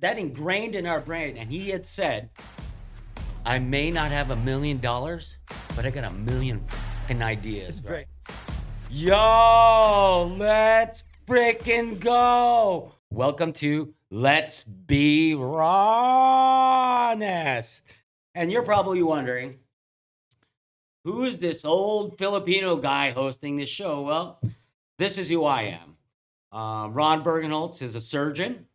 that ingrained in our brain. And he had said, I may not have $1 million, but I got 1 million fucking ideas. It's great. Yo, let's freaking go. Welcome to Let's Be RONest. And you're probably wondering, who is this old Filipino guy hosting this show? Well, this is who I am. Ron Bergenholtz is a surgeon.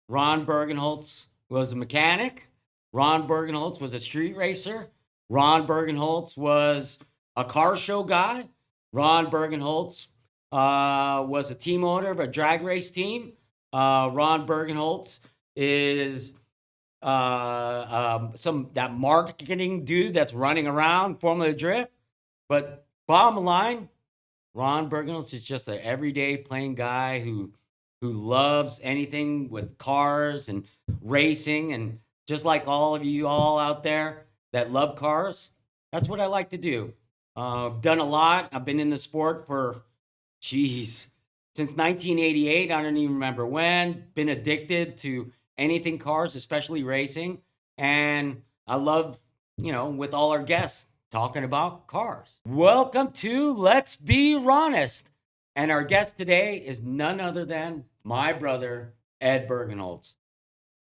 Ron Bergenholtz was a mechanic. Ron Bergenholtz was a street racer. Ron Bergenholtz was a car show guy. Ron Bergenholtz was a team owner of a drag race team. Ron Bergenholtz is that marketing dude that's running around Formula Drift. But bottom line, Ron Bergenholtz is just an everyday plain guy who loves anything with cars and racing. And just like all of you all out there that love cars, that's what I like to do. I've done a lot. I've been in the sport for, since 1988. I don't even remember when. Been addicted to anything cars, especially racing. And I love, with all our guests, talking about cars. Welcome to Let's Be RONest. And our guest today is none other than my brother, Ed Bergenholtz.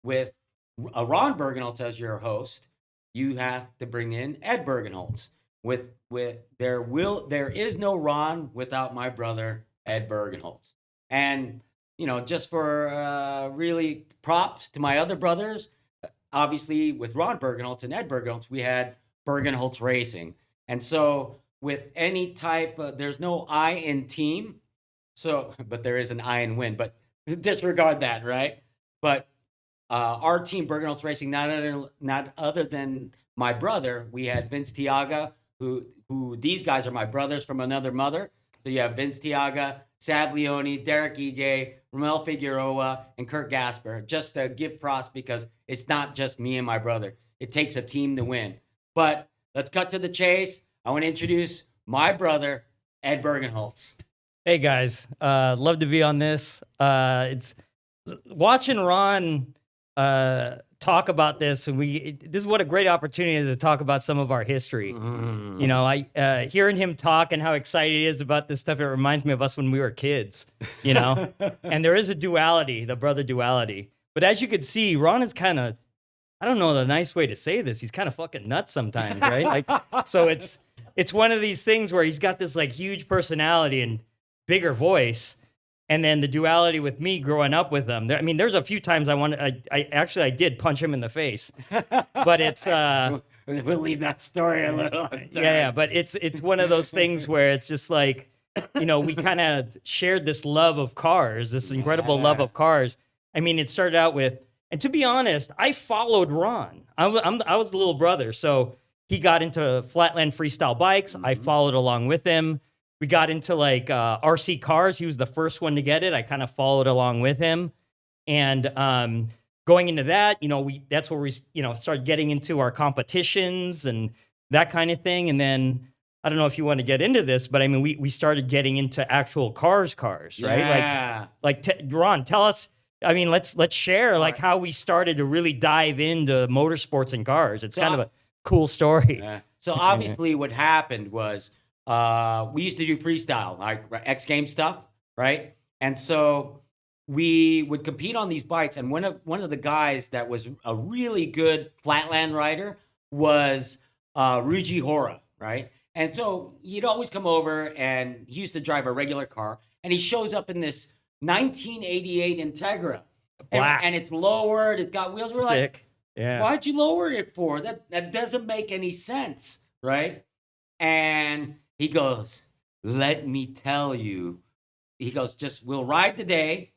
With Ron Bergenholtz as your host, you have to bring in Ed Bergenholtz. There is no Ron without my brother, Ed Bergenholtz. And, just for really props to my other brothers, obviously with Ron Bergenholtz and Ed Bergenholtz, we had Bergenholtz Racing. And so with any type of, there's no I in team. So, but there is an I in win, but disregard that, right? But our team, Bergenholtz Racing, not other than my brother, we had Vince Tiaga, who these guys are my brothers from another mother. So you have Vince Tiaga, Sav Leone, Derek Ige, Romel Figueroa, and Kurt Gasper. Just to give props because it's not just me and my brother. It takes a team to win. But let's cut to the chase. I want to introduce my brother, Ed Bergenholtz. Hey guys, love to be on this. It's watching Ron talk about this, and this is what a great opportunity is to talk about some of our history. I hearing him talk and how excited he is about this stuff. It reminds me of us when we were kids. And there is a duality, the brother duality. But as you could see, Ron is kind of, I don't know the nice way to say this. He's kind of fucking nuts sometimes, right? So it's one of these things where he's got this like huge personality and bigger voice, and then the duality with me growing up with him. There's a few times I did punch him in the face, but it's we'll leave that story a little. Yeah, but it's one of those things where it's just like, we kind of shared this love of cars, this incredible love of cars. It started out with. And to be honest, I followed Ron. I was the little brother. So he got into flatland freestyle bikes. Mm-hmm. I followed along with him. We got into RC cars. He was the first one to get it. I kind of followed along with him. And going into that, that's where we, started getting into our competitions and that kind of thing. And then I don't know if you want to get into this, but we started getting into actual cars, right? Yeah. Ron, tell us. Let's share how we started to really dive into motorsports and cars. It's kind of a cool story. Yeah. So obviously what happened was we used to do freestyle, like X Games stuff, right? And so we would compete on these bikes. And one of the guys that was a really good flatland rider was Ruji Hora, right? And so he'd always come over and he used to drive a regular car. And he shows up in this 1988 Integra, and it's lowered. It's got wheels. We're like, why'd you lower it for? That doesn't make any sense, right? And he goes, "Let me tell you." He goes, we'll ride today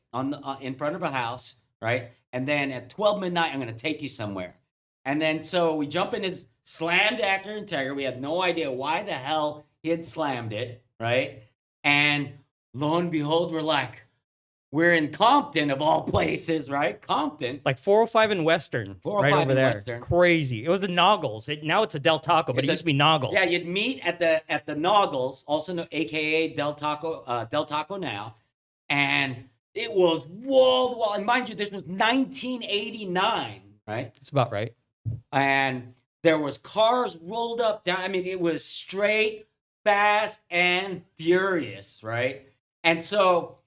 in front of a house, right? And then at 12 midnight, I'm going to take you somewhere. And then so we jump in his slammed Acura Integra. We had no idea why the hell he had slammed it, right? And lo and behold, we're in Compton of all places, right? Compton. Like 405 and Western. 405 right over there. Western. Crazy. It was the Noggles. Now it's a Del Taco, but it used to be Noggles. Yeah, you'd meet at the Noggles, also AKA Del Taco now. And It was wall to wall. And mind you, this was 1989, right? It's about right. And there was cars rolled up down. I mean, it was straight, fast, and furious, right? And so,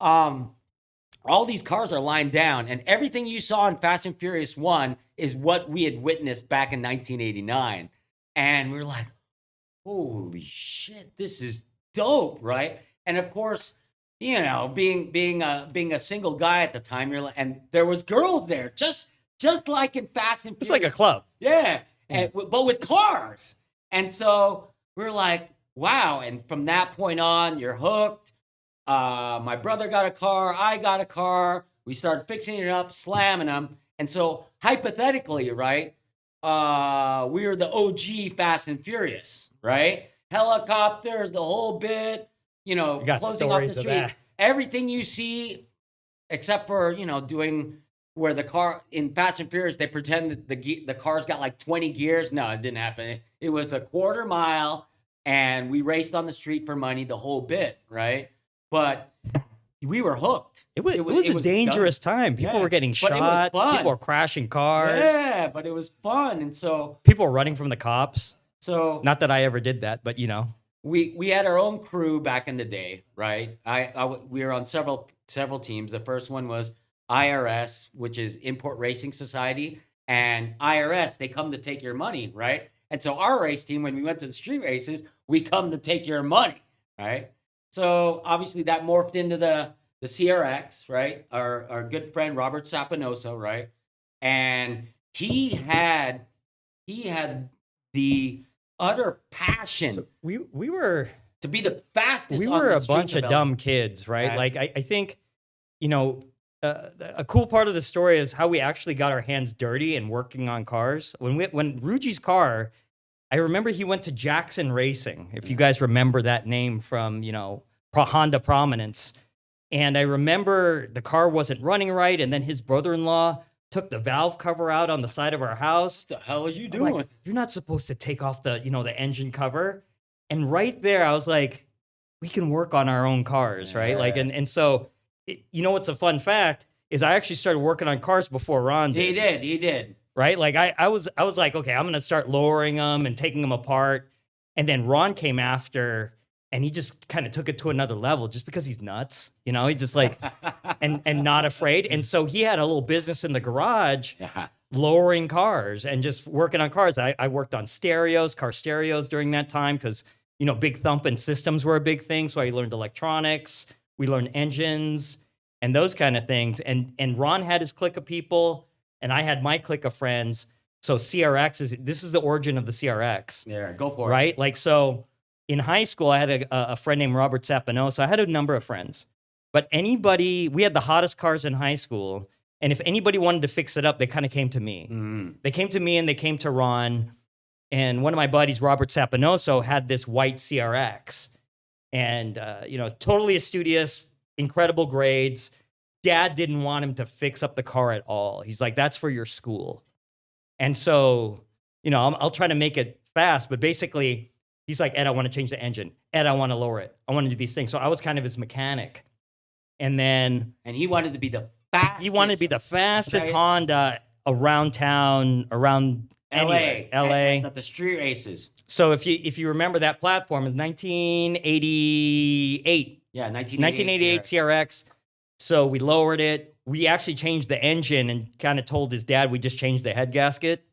all these cars are lined down, and everything you saw in Fast and Furious 1 is what we had witnessed back in 1989. And we were like, holy shit, this is dope, right? And of course, you know, being a single guy at the time, you're like, and there was girls there, just like in Fast and It's Furious. like a club. Yeah, and but with cars. And so we're like, wow. And from that point on, you're hooked. My brother got a car. I got a car. We started fixing it up, slamming them. And so hypothetically, right, we were the OG Fast and Furious, right? Helicopters, the whole bit, you know, You got closing off the stories of street. that. Everything you see, except for, you know, doing where the car in Fast and Furious, they pretend that the car's got like 20 gears. No, it didn't happen. It was a quarter mile, and we raced on the street for money, the whole bit, right? But we were hooked. It was a dangerous time. People Yeah, were getting but it was shot. fun. People were crashing cars. Yeah, but it was fun. And so People were running from the cops. not Not that I ever did that, but you know. we had our own crew back in the day, right? We were on several teams. The first one was IRS, which is Import Racing Society, and IRS, they come to take your money, right? And so our race team, when we went to the street races, we come to take your money, right? So obviously that morphed into the CRX, right? Our good friend Robert Sapinoso, right? And he had the utter passion So we were to be the fastest. we on were the a street bunch of development. dumb kids, right? Right. Like I think, you know, a cool part of the story is how we actually got our hands dirty and working on cars. When Ruji's car, I remember he went to Jackson Racing. If you guys remember that name from, you know, Honda prominence. And I remember the car wasn't running right, and then his brother-in-law took the valve cover out on the side of our house. What the hell are you I'm doing? like, you're not supposed to take off the, you know, the engine cover. And right there, I was like, we can work on our own cars, right? Like, Yeah. and so, you know, what's a fun fact is I actually started working on cars before Ron did. He did. Right? Like I was like, okay, I'm gonna start lowering them and taking them apart. And then Ron came after, and he just kind of took it to another level, just because he's nuts, you know. He just like and not afraid. And so he had a little business in the garage, Yeah. lowering cars and just working on cars. I worked on car stereos during that time because, you know, big thumping systems were a big thing. So I learned electronics, we learned engines and those kind of things. And Ron had his clique of people, and I had my clique of friends. So this is the origin of the CRX, Yeah, go for it. right? Like, so in high school, I had a friend named Robert Sapino. So I had a number of friends, but we had the hottest cars in high school. And if anybody wanted to fix it up, they kind of came to me. Mm. They came to me and they came to Ron. And one of my buddies, Robert Sapinoso, had this white CRX. And, you know, totally studious, incredible grades. Dad didn't want him to fix up the car at all. He's like, that's for your school. And so, you know, I'll try to make it fast. But basically, he's like, Ed, I want to change the engine. Ed, I want to lower it. I want to do these things. So I was kind of his mechanic. And then And he wanted to be the fastest. he wanted to be the fastest right? Honda around town, around anywhere, LA. At the street races. So if you remember, that platform is 1988, Yeah, 1988. 1988 CRX. So we lowered it. We actually changed the engine and kind of told his dad we just changed the head gasket.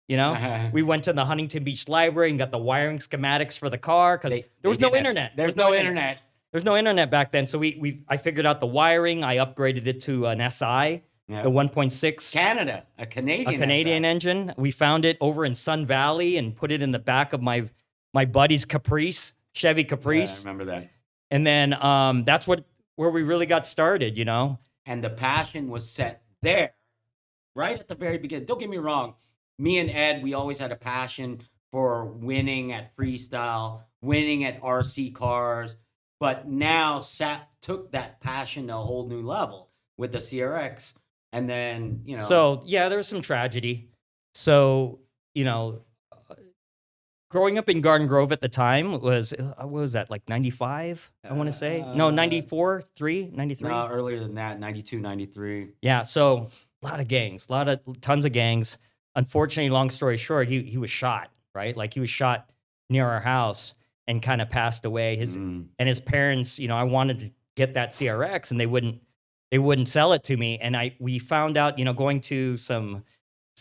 You know, we went to the Huntington Beach Library and got the wiring schematics for the car because there was no internet. There's no internet. There's no internet back then. So I figured out the wiring. I upgraded it to an SI, Yeah. the 1.6. Canada, a Canadian. Engine. We found it over in Sun Valley and put it in the back of my buddy's Caprice, Chevy Yeah, I Caprice. remember that. And then that's where we really got started, you know? And the passion was set there, right at the very beginning. Don't get me wrong. Me and Ed, we always had a passion for winning at freestyle, winning at RC cars. But now Sap took that passion to a whole new level with the CRX. And then, you know. So, yeah, there was some tragedy. So, you know, growing up in Garden Grove at the time was, what was that, like 95, I want to say? No, 94, 93? No, earlier than that, 92, 93. Yeah, so a lot of gangs, tons of gangs. Unfortunately, long story short, he was shot, right? Like he was shot near our house and kind of passed away. And his parents, I wanted to get that CRX and they wouldn't sell it to me. And we found out, going to some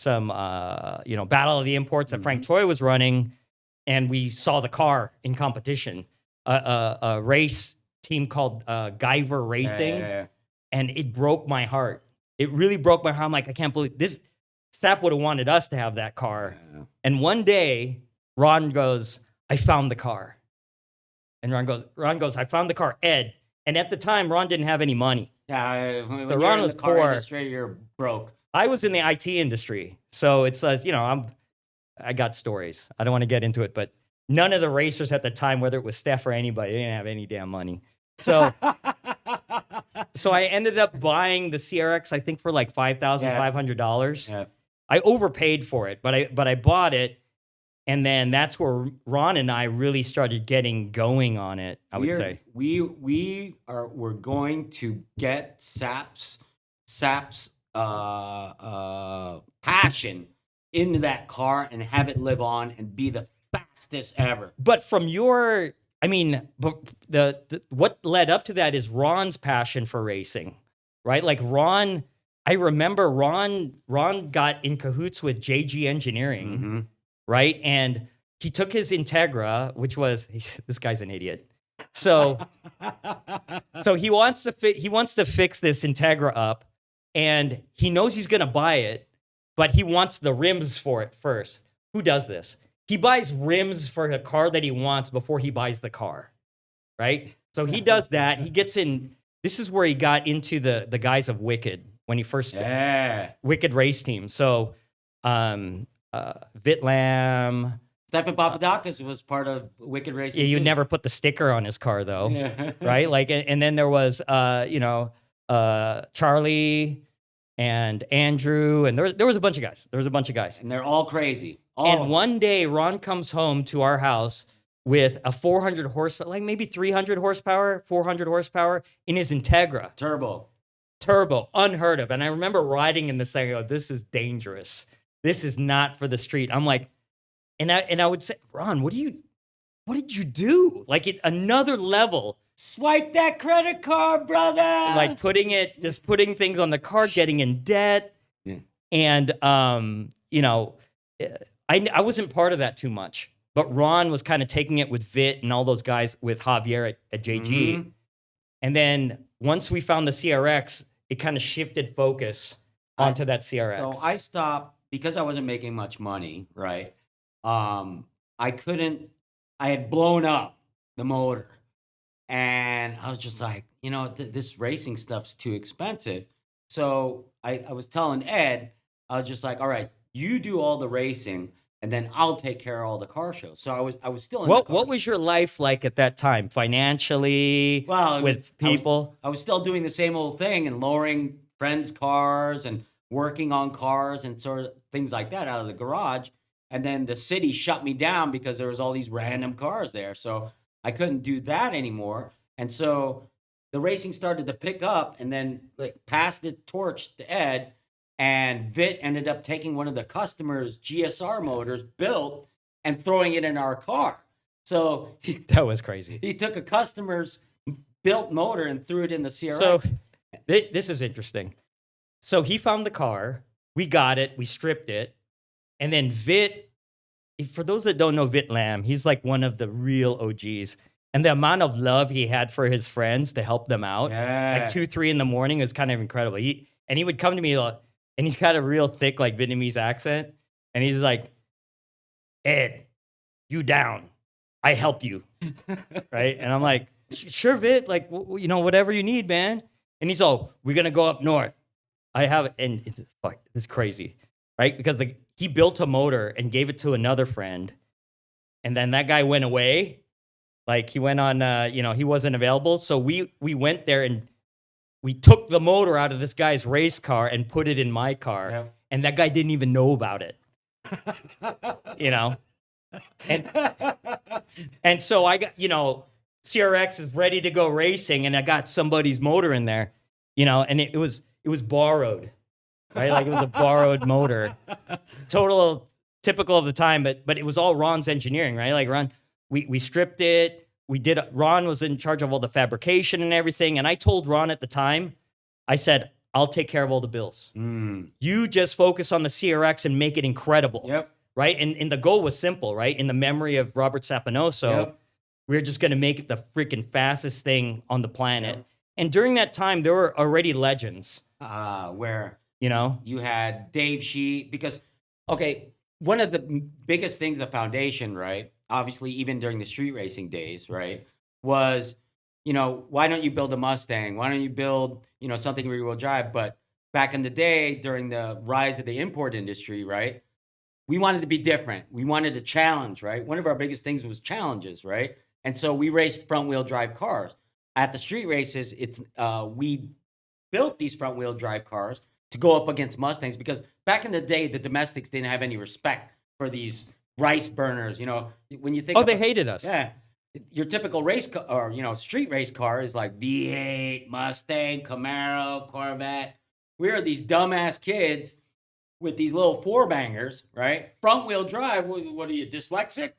Battle of the Imports that Frank Troy was running, and we saw the car in competition, a race team called Guyver Racing, and it broke my heart. It really broke my heart. I'm like, I can't believe this. Sap would have wanted us to have that car. Yeah. And one day, Ron goes, I found the car. And Ron goes, I found the car, Ed. And at the time, Ron didn't have any money. Yeah, when so you're Ron in was the car poor. Industry, you're broke. I was in the IT industry. So it's I got stories. I don't want to get into it, but none of the racers at the time, whether it was Steph or anybody, they didn't have any damn money. So so I ended up buying the CRX, I think, for like $5,500. Yeah. I overpaid for it, but I bought it, and then that's where Ron and I really started getting going on it. We're going to get Sap's passion into that car and have it live on and be the fastest ever. But from what led up to that is Ron's passion for racing, right? Like Ron. I remember Ron got in cahoots with JG Engineering, right? And he took his Integra, which was, this guy's an idiot. So he wants to fix this Integra up, and he knows he's going to buy it, but he wants the rims for it first. Who does this? He buys rims for a car that he wants before he buys the car, right? So he does that. He gets in. This is where he got into the guys of Wicked. When he first Wicked race team. So Vitlam. Stefan Papadakis was part of Wicked Racing. Yeah, you never put the sticker on his car though. Yeah. Right? Like, and then there was Charlie and Andrew, and there was a bunch of guys. And they're all crazy. And one day Ron comes home to our house with a 400 horsepower, like maybe 300 horsepower, 400 horsepower in his Integra. Turbo, unheard of. And I remember riding in this thing, I go, this is dangerous. This is not for the street. I'm like, and I would say, Ron, what did you do? Like another level. Swipe that credit card, brother. Like putting things on the card, getting in debt. Yeah. And, I wasn't part of that too much, but Ron was kind of taking it with Vit and all those guys with Javier at JG. And then once we found the CRX, it kind of shifted focus onto that CRX. So I stopped because I wasn't making much money, right? I had blown up the motor, and I was just like, this racing stuff's too expensive. So I was telling Ed, I was just like, all right, you do all the racing, and then I'll take care of all the car shows. So I was still in the car. What was your life like at that time, financially, with people? I was still doing the same old thing and lowering friends' cars and working on cars and sort of things like that out of the garage. And then the city shut me down because there was all these random cars there. So I couldn't do that anymore. And so the racing started to pick up, and then passed the torch to Ed. And Vit ended up taking one of the customers' GSR motors built and throwing it in our car. So that was crazy. He took a customer's built motor and threw it in the CRX. So this is interesting. So he found the car, we got it, we stripped it, and then Vit, for those that don't know Vit Lam, he's like one of the real OGs. And the amount of love he had for his friends to help them out, like 2, 3 in the morning, was kind of incredible. He would come to me, and he's got a real thick, like, Vietnamese accent. And he's like, Ed, you down. I help you. Right? And I'm like, sure, Vit. Like, whatever you need, man. And he's all, we're going to go up north. I have it. And it's crazy. Right? Because he built a motor and gave it to another friend. And then that guy went away. Like, he went on, he wasn't available. So we went there and we took the motor out of this guy's race car and put it in my car. Yeah. And that guy didn't even know about it. And and so I got, CRX is ready to go racing, and I got somebody's motor in there, and it was borrowed, right? Like it was a borrowed motor. Total typical of the time, but it was all Ron's engineering, right? Like Ron, we stripped it. Ron was in charge of all the fabrication and everything. And I told Ron at the time, I said, I'll take care of all the bills. You just focus on the CRX and make it incredible. Yep. Right. And the goal was simple, right? In the memory of Robert Sapinoso, Yep. we're just going to make it the freaking fastest thing on the planet. Yep. And during that time, there were already legends. Where, you had Dave Sheet, because, okay, one of the biggest things, the foundation, right? Obviously, even during the street racing days, right, was, why don't you build a Mustang? Why don't you build, something rear-wheel drive? But back in the day, during the rise of the import industry, right, we wanted to be different. We wanted to challenge, right? One of our biggest things was challenges, right? And so we raced front-wheel drive cars. At the street races, we built these front-wheel drive cars to go up against Mustangs, because back in the day, the domestics didn't have any respect for these rice burners. When you think, they hated us. Yeah, your typical race car, or street race car is like V8, Mustang, Camaro, Corvette. We're these dumbass kids with these little four bangers, right? Front wheel drive. What are you, dyslexic?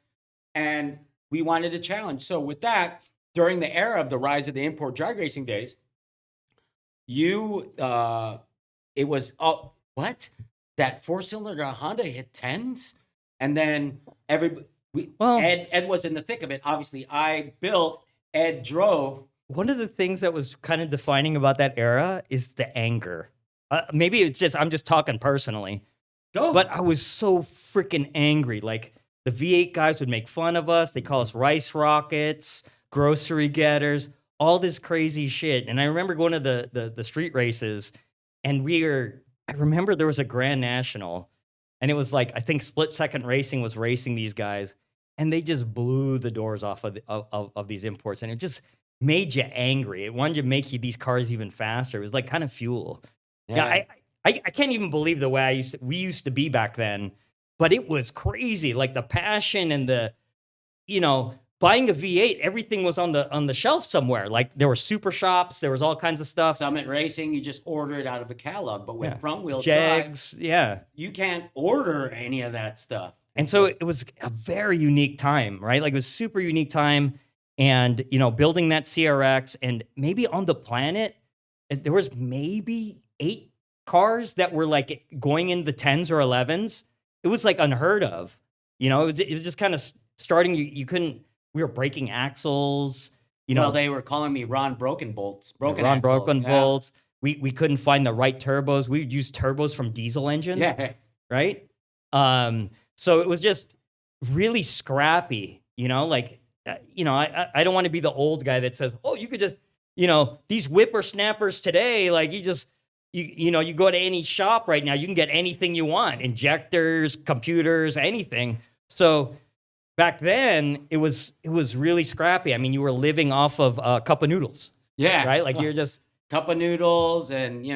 And we wanted a challenge. So with that, during the era of the rise of the import drag racing days, it was, what? That four-cylinder Honda hit 10s? And then Ed was in the thick of it. Obviously, I built, Ed drove. One of the things that was kind of defining about that era is the anger. Maybe I'm just talking personally. Go. But I was so freaking angry. Like, the V8 guys would make fun of us. They call us rice rockets, grocery getters, all this crazy shit. And I remember going to the street races, and I remember there was a Grand National, and it was like, I think Split Second Racing was racing these guys, and they just blew the doors off of these imports, and it just made you angry. It wanted to make these cars even faster. It was like kind of fuel. Yeah, I can't even believe the way we used to be back then, but it was crazy. Like the passion and the, buying a V8, everything was on the shelf somewhere. Like there were super shops, there was all kinds of stuff. Summit Racing, you just order it out of a catalog. But with front wheel Jags, drive, you can't order any of that stuff. And so it was a very unique time, right? Like it was a super unique time. And, building that CRX, and maybe on the planet, there was maybe 8 cars that were like going in the 10s or 11s. It was like unheard of. It was just kind of starting. You couldn't. We were breaking axles. Well, they were calling me Ron Broken Bolts. Ron Broken Bolts. We couldn't find the right turbos. We would use turbos from diesel engines. Yeah. Right. So it was just really scrappy. I don't want to be the old guy that says, "Oh, you could just, these whippersnappers today, like you go to any shop right now, you can get anything you want, injectors, computers, anything." So back then, it was really scrappy. I mean, you were living off of a cup of noodles. Yeah. Right? Like you're just cup of noodles and,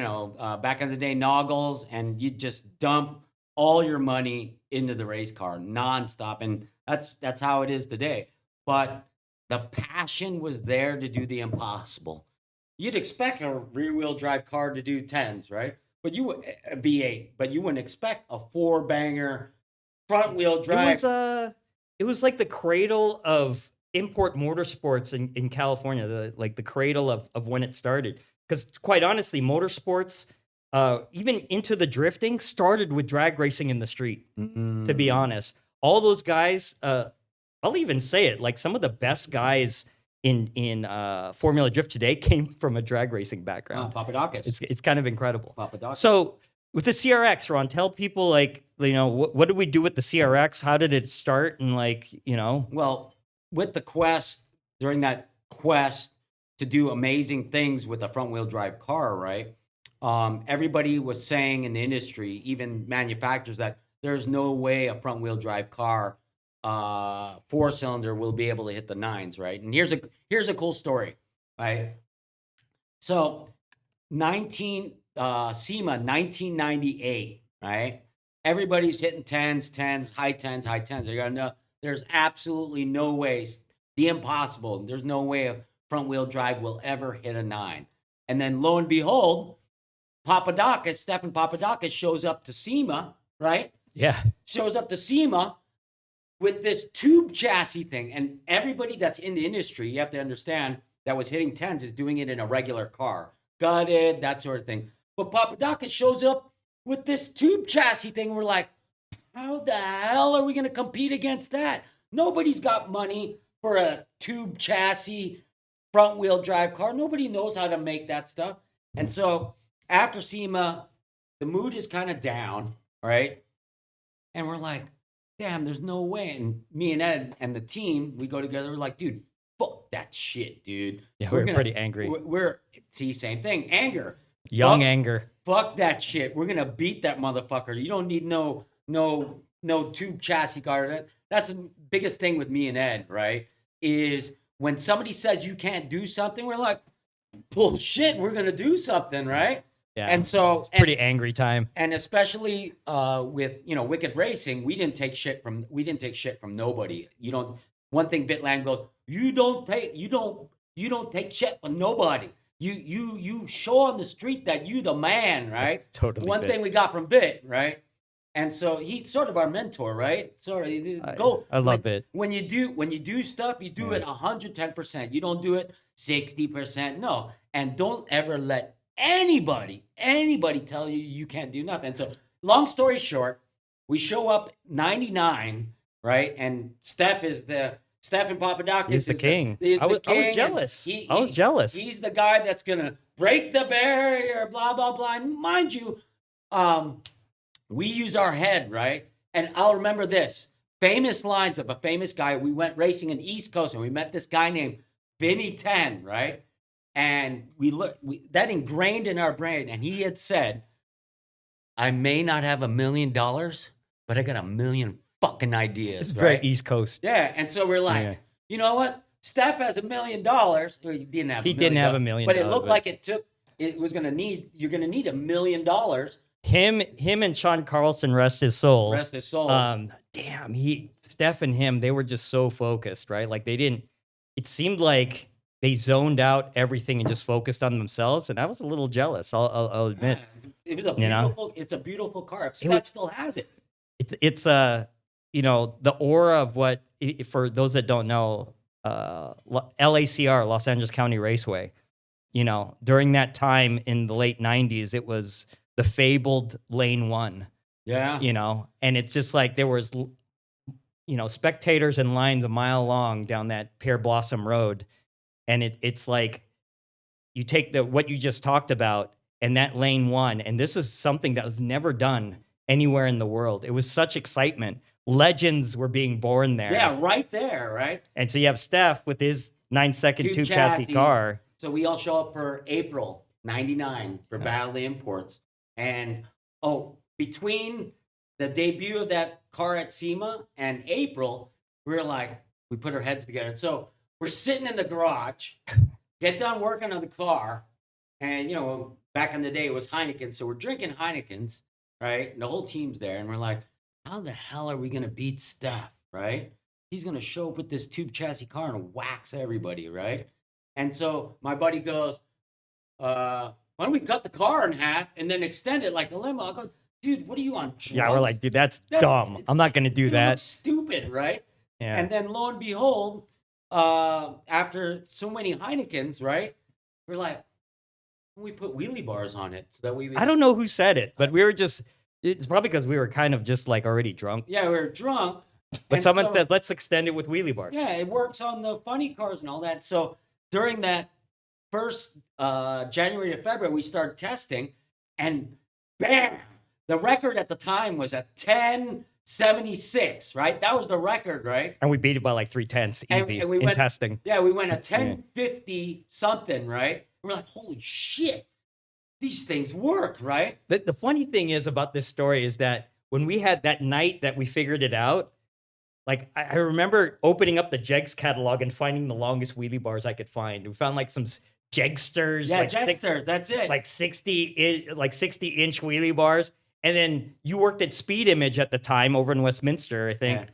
back in the day, noggles, and you just dump all your money into the race car nonstop. And that's how it is today. But the passion was there to do the impossible. You'd expect a rear-wheel drive car to do 10s, right? But a V8, but you wouldn't expect a 4-banger front-wheel drive. It was like the cradle of import motorsports in California, the cradle of when it started. Because quite honestly, motorsports, even into the drifting, started with drag racing in the street, to be honest. All those guys, I'll even say it, like some of the best guys in Formula Drift today came from a drag racing background. Papadakis. It's kind of incredible. Papadakis. So with the CRX, Ron, tell people what did we do with the CRX? How did it start? And Well, with the quest, during that quest to do amazing things with a front wheel drive car, right? Everybody was saying in the industry, even manufacturers, that there's no way a front wheel drive car 4-cylinder will be able to hit the 9s, right? And here's a cool story, right? So SEMA 1998, right? Everybody's hitting 10s, high 10s. there's absolutely no way, the impossible. There's no way a front wheel drive will ever hit a 9. And then lo and behold, Stefan Papadakis shows up to SEMA, right? Yeah. Shows up to SEMA with this tube chassis thing. And everybody that's in the industry, you have to understand, that was hitting 10s is doing it in a regular car. Gutted, that sort of thing. But Papadakis shows up with this tube chassis thing. We're like, how the hell are we going to compete against that? Nobody's got money for a tube chassis front wheel drive car. Nobody knows how to make that stuff. And so after SEMA, the mood is kind of down, right? And we're like, damn, there's no way. And me and Ed and the team, we go together. We're like, dude, fuck that shit, dude. Yeah, we're pretty angry. See, same thing. Anger. Young anger. Fuck that shit. We're gonna beat that motherfucker. You don't need no tube chassis car. That's the biggest thing with me and Ed, right? Is when somebody says you can't do something, we're like, bullshit, we're gonna do something, right? Yeah. And so pretty angry time. And especially with Wicked Racing, we didn't take shit from nobody. One thing Vitland goes, you don't take shit from nobody. You show on the street that you the man, right? That's totally one Vit. thing we got from Vit, right? And so he's sort of our mentor, right? I love it. When you do stuff, you do it 110%. You don't do it 60%. No. And don't ever let anybody tell you can't do nothing. So long story short, we show up 99, right? And Stefan Papadakis He's the king. I was jealous. I was jealous. He's the guy that's gonna break the barrier, blah blah blah. And mind you, we use our head, right? And I'll remember this famous lines of a famous guy. We went racing in East Coast, and we met this guy named Vinny 10, right? And that ingrained in our brain. And he had said, I may not have $1 million, but I got 1 million fucking ideas. It's right? very East Coast. Yeah. And so we're like, you know what? Steph has $1 million. He didn't have $1 million. But it looked like you're going to need $1 million. Him and Sean Carlson, rest his soul. Rest his soul. Damn, Steph and him, they were just so focused, right? Like it seemed like they zoned out everything and just focused on themselves. And I was a little jealous, I'll admit. It was it's a beautiful car. If Steph still has it. It's the aura of what, for those that don't know, LACR, Los Angeles County Raceway, during that time in the late 90s, it was the fabled Lane 1. Yeah. And it's just like there was, spectators in lines a mile long down that Pear Blossom Road. And it's like you take what you just talked about and that Lane 1, and this is something that was never done anywhere in the world. It was such excitement. Legends were being born there. Yeah, right there, right? And so you have Steph with his 9-second tube chassis car. So we all show up for April 99 for Battle of the Imports. And, between the debut of that car at SEMA and April, we put our heads together. So we're sitting in the garage, get done working on the car, and, back in the day it was Heineken, so we're drinking Heinekens, right? And the whole team's there, and we're like, how the hell are we going to beat Steph, right? He's going to show up with this tube chassis car and wax everybody, right? And so my buddy goes, why don't we cut the car in half and then extend it like a limo? I go, dude, what are you on drugs? Yeah, we're like, dude, that's dumb. I'm not going to do that. Stupid, right? Yeah. And then lo and behold, after so many Heinekens, right? We're like, we put wheelie bars on it so that I don't know who said it, but we were just, it's probably because we were kind of just like already drunk. Yeah, we were drunk. But someone said, let's extend it with wheelie bars. Yeah, it works on the funny cars and all that. So during that first January to February, we started testing, and bam, the record at the time was at 1076, right? That was the record, right? And we beat it by like 3/10 easy and we in testing. Yeah, we went at 1050 something, right? We're like, holy shit, these things work, right? The funny thing is about this story is that when we had that night that we figured it out, like I remember opening up the Jegs catalog and finding the longest wheelie bars I could find. We found like some Jegsters. Yeah, like Jegsters, that's it. Like 60-inch wheelie bars. And then you worked at Speed Image at the time over in Westminster, I think.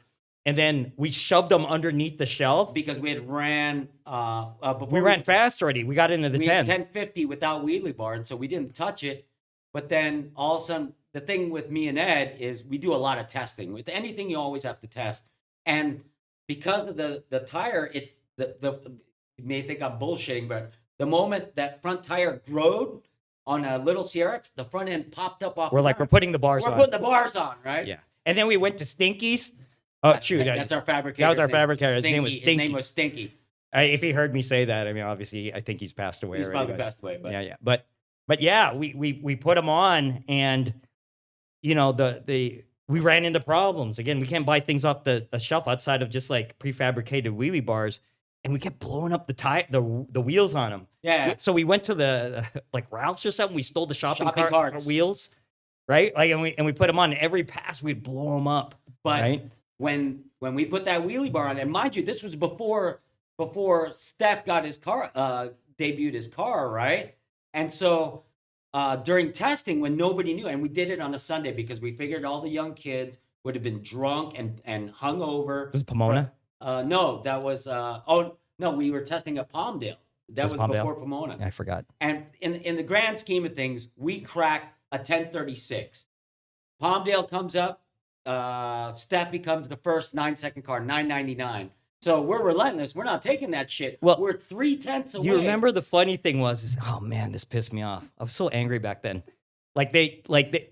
and then we shoved them underneath the shelf. because we had ran before We ran fast already. We got into the we had 10s. 1050 without wheelie bar, and so we didn't touch it. But then all of a sudden, the thing with me and Ed is we do a lot of testing. With anything, you always have to test. And because of the tire, you may think I'm bullshitting, but the moment that front tire growed on a little CRX, the front end popped up off. We're like, we're putting the bars on. We're putting the bars on, right? Yeah. And then we went to Stinky's. Oh, shoot. That's our fabricator. That was our fabricator. His name was Stinky. His name was Stinky. If he heard me say that, I mean, obviously, I think he's passed away. He's already, probably passed away. But yeah. But yeah, we put them on, and you know we ran into problems. Again, we can't buy things off the shelf outside of just like prefabricated wheelie bars, and we kept blowing up the wheels on them. Yeah. So we went to the like Ralph's or something. We stole the shopping carts. wheels, right? Like, and we put them on. And every pass, we'd blow them up. But right? when we put that wheelie bar on, and mind you, this was before Steph got his car, debuted his car, right? And so during testing, when nobody knew, and we did it on a Sunday because we figured all the young kids would have been drunk and hungover. This is Pomona? No, that was we were testing at Palmdale. That was before Pomona. I forgot. And in the grand scheme of things, we cracked a 1036. Palmdale comes up. Steph becomes the first 9-second car, 999. So we're relentless. We're not taking that shit. Well, we're 3/10 away. You remember the funny thing was, oh man, this pissed me off. I was so angry back then.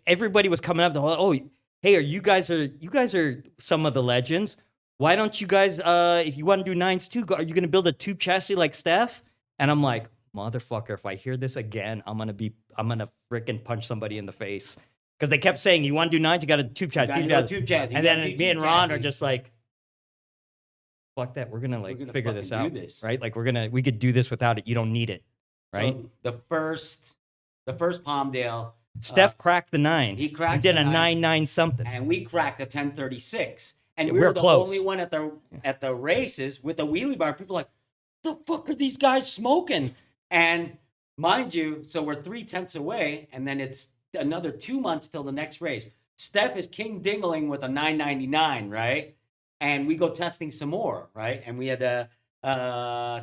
Everybody was coming up. Oh, hey, you guys are some of the legends. Why don't you guys, if you want to do 9s too, are you going to build a tube chassis like Steph? And I'm like, motherfucker, if I hear this again, I'm gonna freaking punch somebody in the face. Because they kept saying, you want to do 9s, you got a tube chassis. Tube chassis. And then me and Ron are just like, fuck that. We're gonna figure this out, right? Like we could do this without it. You don't need it, right? So the first Palmdale, Steph cracked the 9. He cracked. He did a 9.9 something, and we cracked a 1036. And we we're were the close. only one at the races with the wheelie bar. People were like, the fuck are these guys smoking? And mind you, so we're 3/10 away, and then it's another 2 months till the next race. Steph is king dingling with a 999, right? And we go testing some more, right? And we had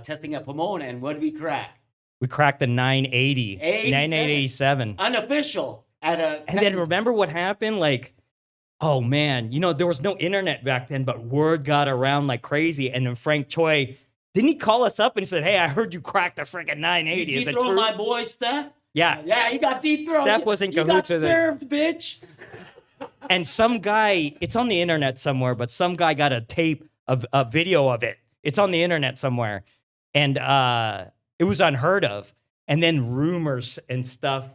testing at Pomona, and what did we crack? We cracked the 980, 987. Unofficial at a. And then remember what happened? Like, oh man, there was no internet back then, but word got around like crazy. And then Frank Choi, didn't he call us up and he said, "Hey, I heard you cracked the freaking 980." You dethroned my boy Steph? Yeah. Yeah, you got dethroned. Steph was in cahoots with it. You got served, bitch. And some guy, it's on the internet somewhere, but some guy got a tape of a video of it. It's on the internet somewhere. And it was unheard of. And then rumors and stuff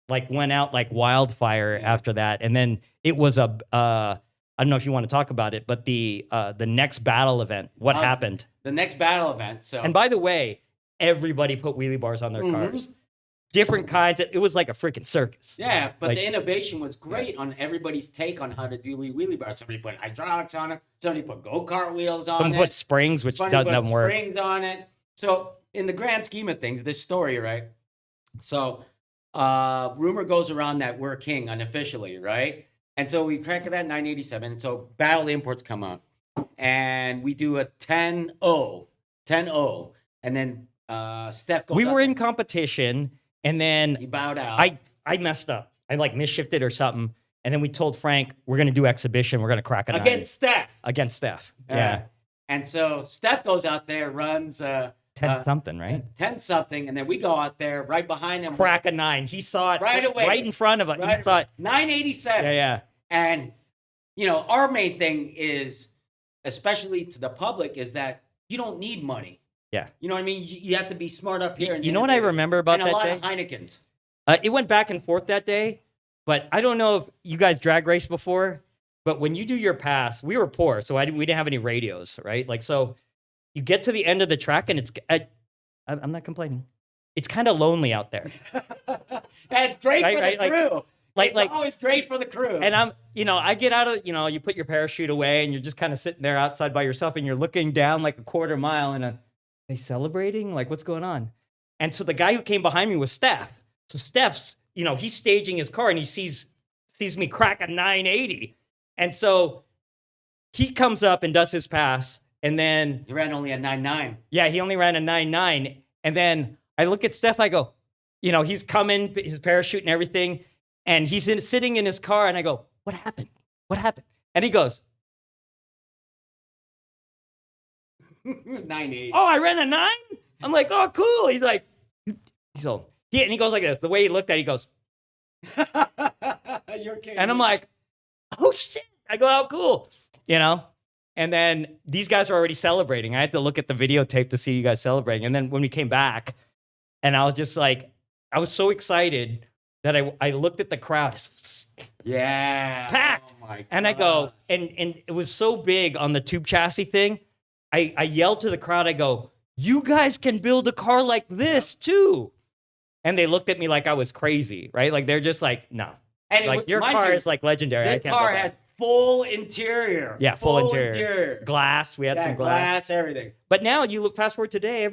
like went out like wildfire after that. And then it was I don't know if you want to talk about it, but the next battle event, what happened? The next battle event. So, and by the way, everybody put wheelie bars on their cars. Different kinds. It was like a freaking circus. Yeah, but the innovation was great on everybody's take on how to do wheelie bars. Somebody put hydraulics on it. Somebody put go-kart wheels on it. Someone put springs, which doesn't work. Springs on it. So in the grand scheme of things, this story, right? So rumor goes around that we're king unofficially, right? And so we crack that 987. And so Battle Imports come up. And we do a 10-0. And then Steph goes We were in competition. And then he bowed out. I messed up. I like misshifted or something. And then we told Frank, we're going to do exhibition. We're going to crack a 9. Against Steph. Yeah. And so Steph goes out there, runs 10 something, right? 10 something. And then we go out there right behind him. Crack a 9. He saw it right away. Right in front of us. He saw it. 987. Yeah. And, our main thing is, especially to the public, is that you don't need money. Yeah. You know what I mean? You have to be smart up here. You know what I remember about that day? And a lot of Heinekens. It went back and forth that day, but I don't know if you guys drag raced before, but when you do your pass, we were poor, so we didn't have any radios, right? Like, so you get to the end of the track and I'm not complaining. It's kind of lonely out there. That's great for the crew. It's always great for the crew. And I get out of, you put your parachute away and you're just kind of sitting there outside by yourself and you're looking down like a quarter mile and they celebrating? Like, what's going on? And so the guy who came behind me was Steph. So Steph's, he's staging his car and he sees me crack a 980. And so he comes up and does his pass, and then He ran only a 9.9. yeah, he only ran a 9.9, and then I look at Steph, I go, he's coming, his parachute and everything, and he's sitting in his car, and I go, what happened? What happened? And he goes, 9.8. oh, I ran a 9? I'm like, oh, cool. He's like, and he goes like this. The way he looked at it, he goes, You're kidding. and I'm like, oh, shit. I go, oh, cool. And then these guys are already celebrating. I had to look at the videotape to see you guys celebrating. And then when we came back, and I was just like, I was so excited that I looked at the crowd. Yeah. Packed. Oh my God. And I go, and it was so big on the tube chassis thing. I yelled to the crowd, I go, you guys can build a car like this too. And they looked at me like I was crazy, right? Like they're just like, no. And Like your car is like legendary. I This can't car build that. had full interior. Yeah, full interior. Glass. We had Yeah, some glass. everything. But now you look fast forward today,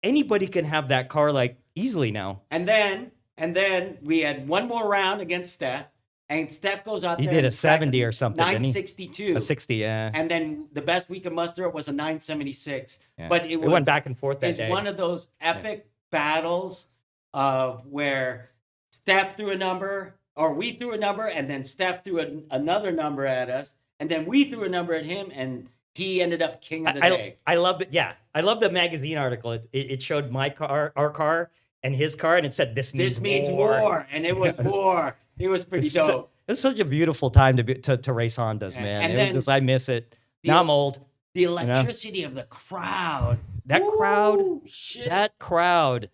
anybody can have that car like easily now. And then we had one more round against Steph, and Steph goes out He there. did a and cracks 70 or something, didn't he? 962. A 60, yeah. And then the best we could muster was a 976. Yeah. But it went back and forth that it's day. one of those epic battles of where Steph threw a number, or we threw a number, and then Steph threw another number at us, and then we threw a number at him, and he ended up king of the day. I love it. Yeah, I love the magazine article. It showed my car, our car, and his car, and it said, "This means war." And it was war. It was pretty dope. It's such a beautiful time to race Hondas, Yeah. man. And It then was just, I miss it. the- Now I'm old. The electricity of the crowd. That Woo, shit. crowd,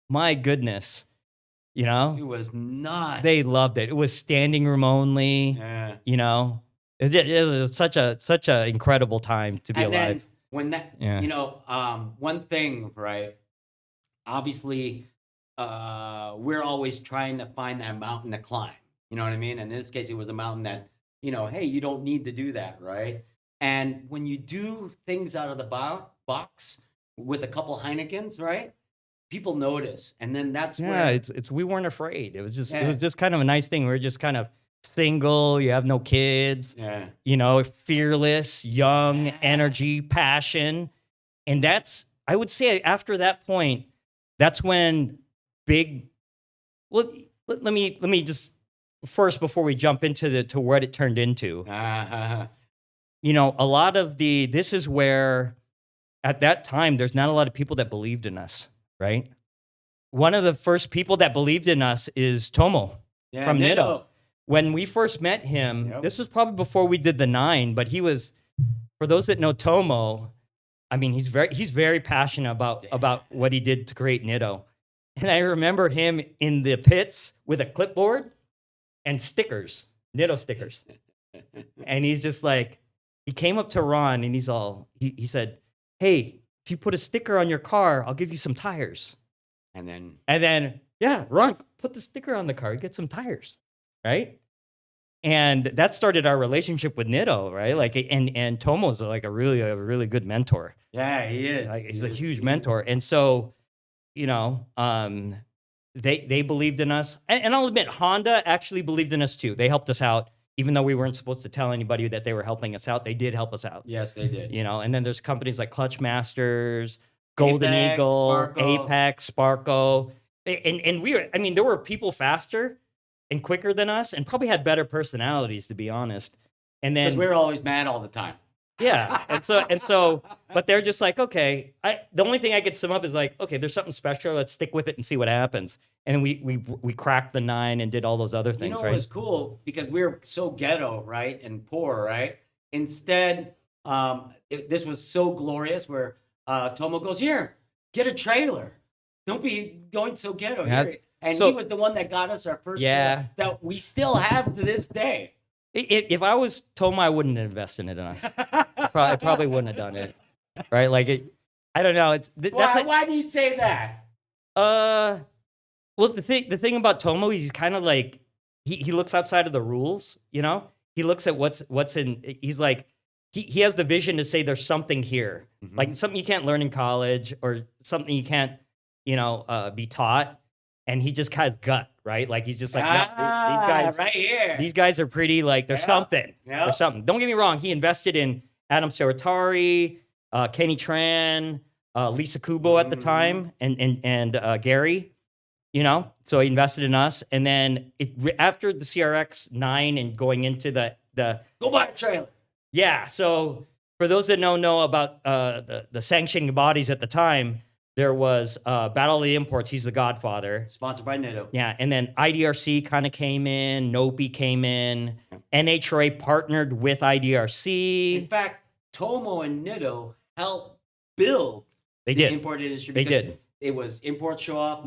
my goodness, It was nuts. they loved it. It was standing room only. Yeah. It was such a incredible time to be And alive. then when that, Yeah. one thing, right? Obviously, we're always trying to find that mountain to climb. You know what I mean? And in this case, it was a mountain that, hey, you don't need to do that, right? And when you do things out of the box with a couple Heinekens, right? People notice, and then that's Yeah, where it's we weren't afraid. It was Yeah. just kind of a nice thing. We were just kind of single. You have no kids. yeah, Fearless, young, Yeah. energy, passion, and I would say after that point, that's when big. Well, let me just first before we jump into to what it turned into. A lot of this is where at that time there's not a lot of people that believed in us, right? One of the first people that believed in us is Tomo yeah, from Nitto. When we first met him, Yep. this was probably before we did the 9, but he was, for those that know Tomo, I mean, he's very passionate about what he did to create Nitto. And I remember him in the pits with a clipboard and stickers, Nitto stickers. And he's just like, he came up to Ron and he said, hey, if you put a sticker on your car, I'll give you some tires. And then Yeah, Ron, put the sticker on the car, get some tires, right? And that started our relationship with Nitto, right? Like, and Tomo's like a really good mentor. yeah, he is. Like, he's a huge mentor, and so, they believed in us, and I'll admit, Honda actually believed in us too. They helped us out, even though we weren't supposed to tell anybody that they were helping us out. They did help us out. Yes, they did. And then there's companies like Clutch Masters, Golden Apex, Eagle, Sparco. Apex, Sparco. And there were people faster and quicker than us and probably had better personalities, to be honest. And Because then, we were always mad all the time. yeah. And so, but they're just like, okay, the only thing I could sum up is like, okay, there's something special. Let's stick with it and see what happens. And we cracked the 9 and did all those other things, It right? was cool because we were so ghetto, right, and poor, right? Instead, this was so glorious where Tomo goes, here, get a trailer. Don't be going so ghetto. Yeah. Here. And So- he was the one that got us our first Yeah. trailer that we still have to this day. If I was Tomo, I wouldn't invest in it in us. I probably wouldn't have done it, right? Like, I don't know. Why do you say that? Well, the thing about Tomo, he's kind of like he looks outside of the rules. He looks at what's in. He's like he has the vision to say there's something here, Mhm. like something you can't learn in college or something you can't be taught. and he just has gut, right? Like he's just like, no, these guys, right here. these guys are pretty. Like there's something. Yeah. There's something. Don't get me wrong. He invested in Adam Saratari, Kenny Tran, Lisa Kubo at the time, and Gary. You know, so he invested in us, and then after the CRX 9 and going into the Go buy a trailer. Yeah. So for those that don't know about the sanctioning bodies at the time, there was Battle of the Imports. He's the godfather. Sponsored by Nitto. Yeah. And then IDRC kind of came in. Nopi came in. NHRA partnered with IDRC. In fact, Tomo and Nitto helped build the import industry. They did. It was Import Show Off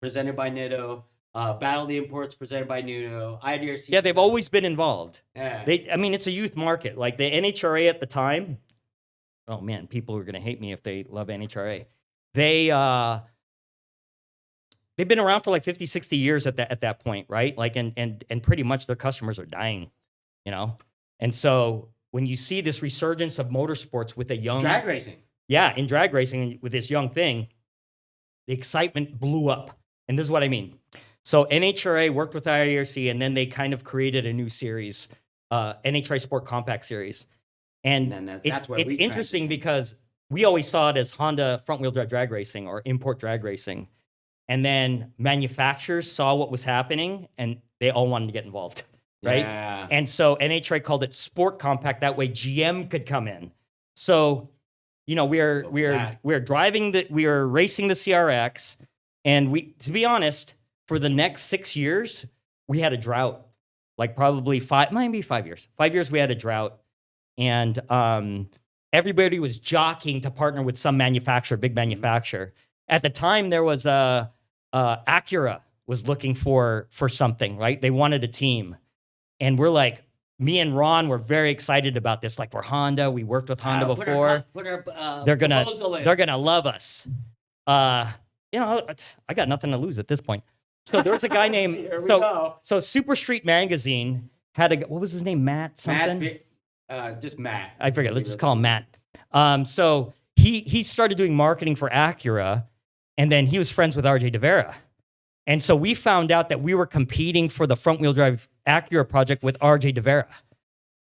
presented by Nitto. Battle of the Imports presented by Nitto. IDRC. Yeah, they've always been involved. Yeah. I mean, it's a youth market. Like the NHRA at the time. Oh man, people are gonna hate me if they love NHRA. They've been around for like 50, 60 years at that point, right? Like and pretty much their customers are dying, you know? And so when you see this resurgence of motorsports with a young drag racing. Yeah, in drag racing with this young thing, the excitement blew up. And this is what I mean. So NHRA worked with IRC, and then they kind of created a new series, NHRA Sport Compact Series. And that's where it's interesting because we always saw it as Honda front-wheel drive drag racing or import drag racing. And then manufacturers saw what was happening, and they all wanted to get involved, right? Yeah. And so NHRA called it Sport Compact. That way GM could come in. So, you know, we are racing the CRX, and to be honest, for the next 6 years, we had a drought. Like probably 5 years. 5 years we had a drought. And everybody was jockeying to partner with some manufacturer, big manufacturer. At the time, there was Acura was looking for something, right? They wanted a team. And we're like, me and Ron were very excited about this. Like we're Honda. We worked with Honda before. They're gonna love us. You know, I got nothing to lose at this point. So there was a guy named so Super Street Magazine had what was his name? Matt something? Just Matt. I forget. Let's just call him Matt. So he started doing marketing for Acura, and then he was friends with RJ De Vera. And so we found out that we were competing for the front wheel drive Acura project with RJ De Vera.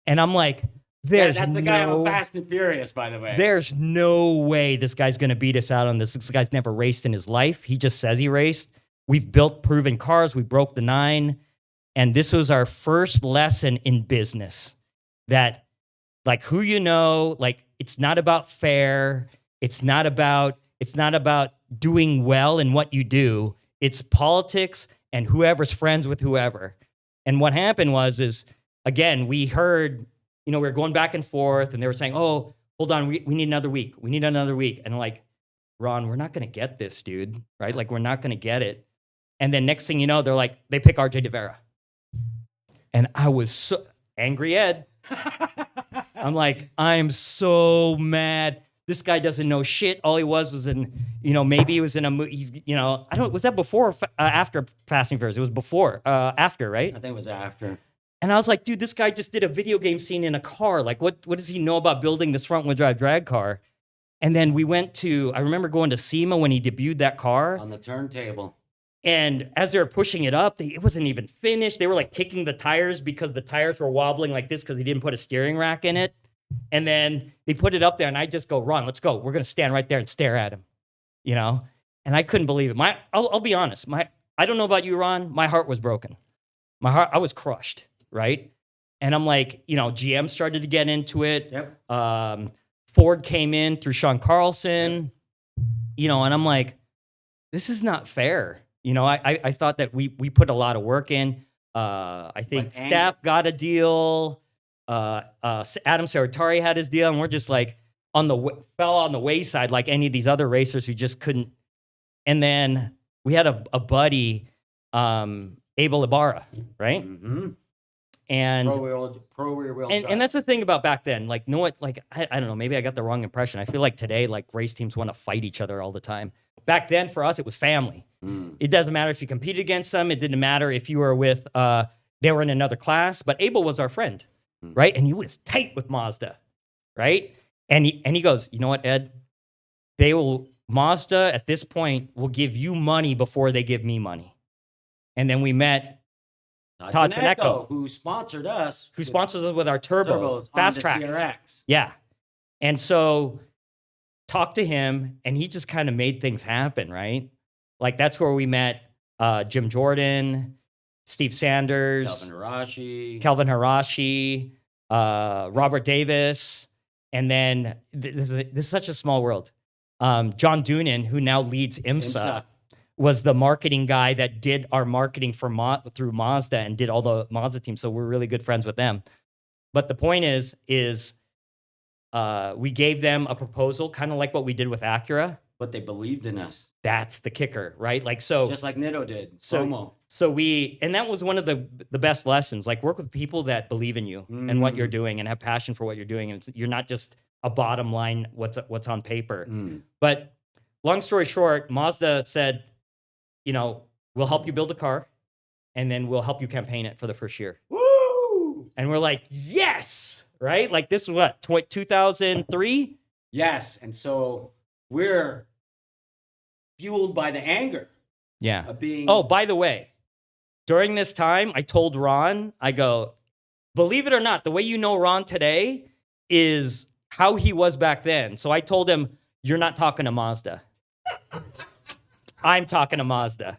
And I'm like, that's the guy on Fast and Furious, by the way. There's no way this guy's going to beat us out on this. This guy's never raced in his life. He just says he raced. We've built proven cars. We broke the 9. And this was our first lesson in business that, like, who you know, like, it's not about fair. It's not about doing well in what you do. It's politics and whoever's friends with whoever. And what happened is, again, we heard, you know, we were going back and forth, and they were saying, oh, hold on, we need another week. We need another week. And like, Ron, we're not going to get this, dude, right? Like, we're not going to get it. And then next thing you know, they're like, they pick RJ De Vera. And I was so angry, Ed. I'm like, I'm so mad. This guy doesn't know shit. All he was in, you know, maybe he was in a movie, you know, I don't, was that before or after Fast and Furious? It was before, after, right? I think it was after. And I was like, dude, this guy just did a video game scene in a car. Like, what does he know about building this front-wheel drive drag car? And then we went to, I remember going to SEMA when he debuted that car. On the turntable. And as they were pushing it up, it wasn't even finished. They were like kicking the tires because the tires were wobbling like this because he didn't put a steering rack in it. And then they put it up there, and I just go, Ron, let's go. We're going to stand right there and stare at him, you know? And I couldn't believe it. I'll be honest. I don't know about you, Ron. My heart was broken. I was crushed, right? And I'm like, you know, GM started to get into it. Yep. Ford came in through Sean Carlson, you know, and I'm like, this is not fair. You know, I thought that we put a lot of work in. I think staff got a deal. Adam Saratari had his deal, and we're just like fell on the wayside like any of these other racers who just couldn't. And then we had a buddy, Abel Ibarra, right? Mm-hmm. And pro rear wheel and that's the thing about back then. Like, know what? Like, I don't know. Maybe I got the wrong impression. I feel like today, like, race teams want to fight each other all the time. Back then, for us, it was family. It doesn't matter if you competed against them. It didn't matter if you were with, they were in another class. But Abel was our friend, right? And he was tight with Mazda, right? And he goes, you know what, Ed? They will Mazda at this point will give you money before they give me money. And then we met Todd Finecco, who sponsored us, who sponsors us with our turbos, fast tracks. CRX. Yeah. And so talked to him, and he just kind of made things happen, right? Like that's where we met Jim Jordan, Steve Sanders, Kelvin Harashi, Robert Davis, and then this is such a small world. John Doonan, who now leads IMSA, was the marketing guy that did our marketing for through Mazda and did all the Mazda teams. So we're really good friends with them. But the point is we gave them a proposal, kind of like what we did with Acura. But they believed in us. That's the kicker, right? Like so, just like Nitto did. So we, and that was one of the best lessons. Like work with people that believe in you and what you're doing and have passion for what you're doing, and you're not just a bottom line what's on paper. But long story short, Mazda said, you know, we'll help you build a car, and then we'll help you campaign it for the first year. Woo! And we're like, yes, right? Like this is what 2003. Yes, and so we're fueled by the anger. Yeah. Of being. Oh, by the way, during this time, I told Ron, I go, believe it or not, the way you know Ron today is how he was back then. So I told him, you're not talking to Mazda. I'm talking to Mazda.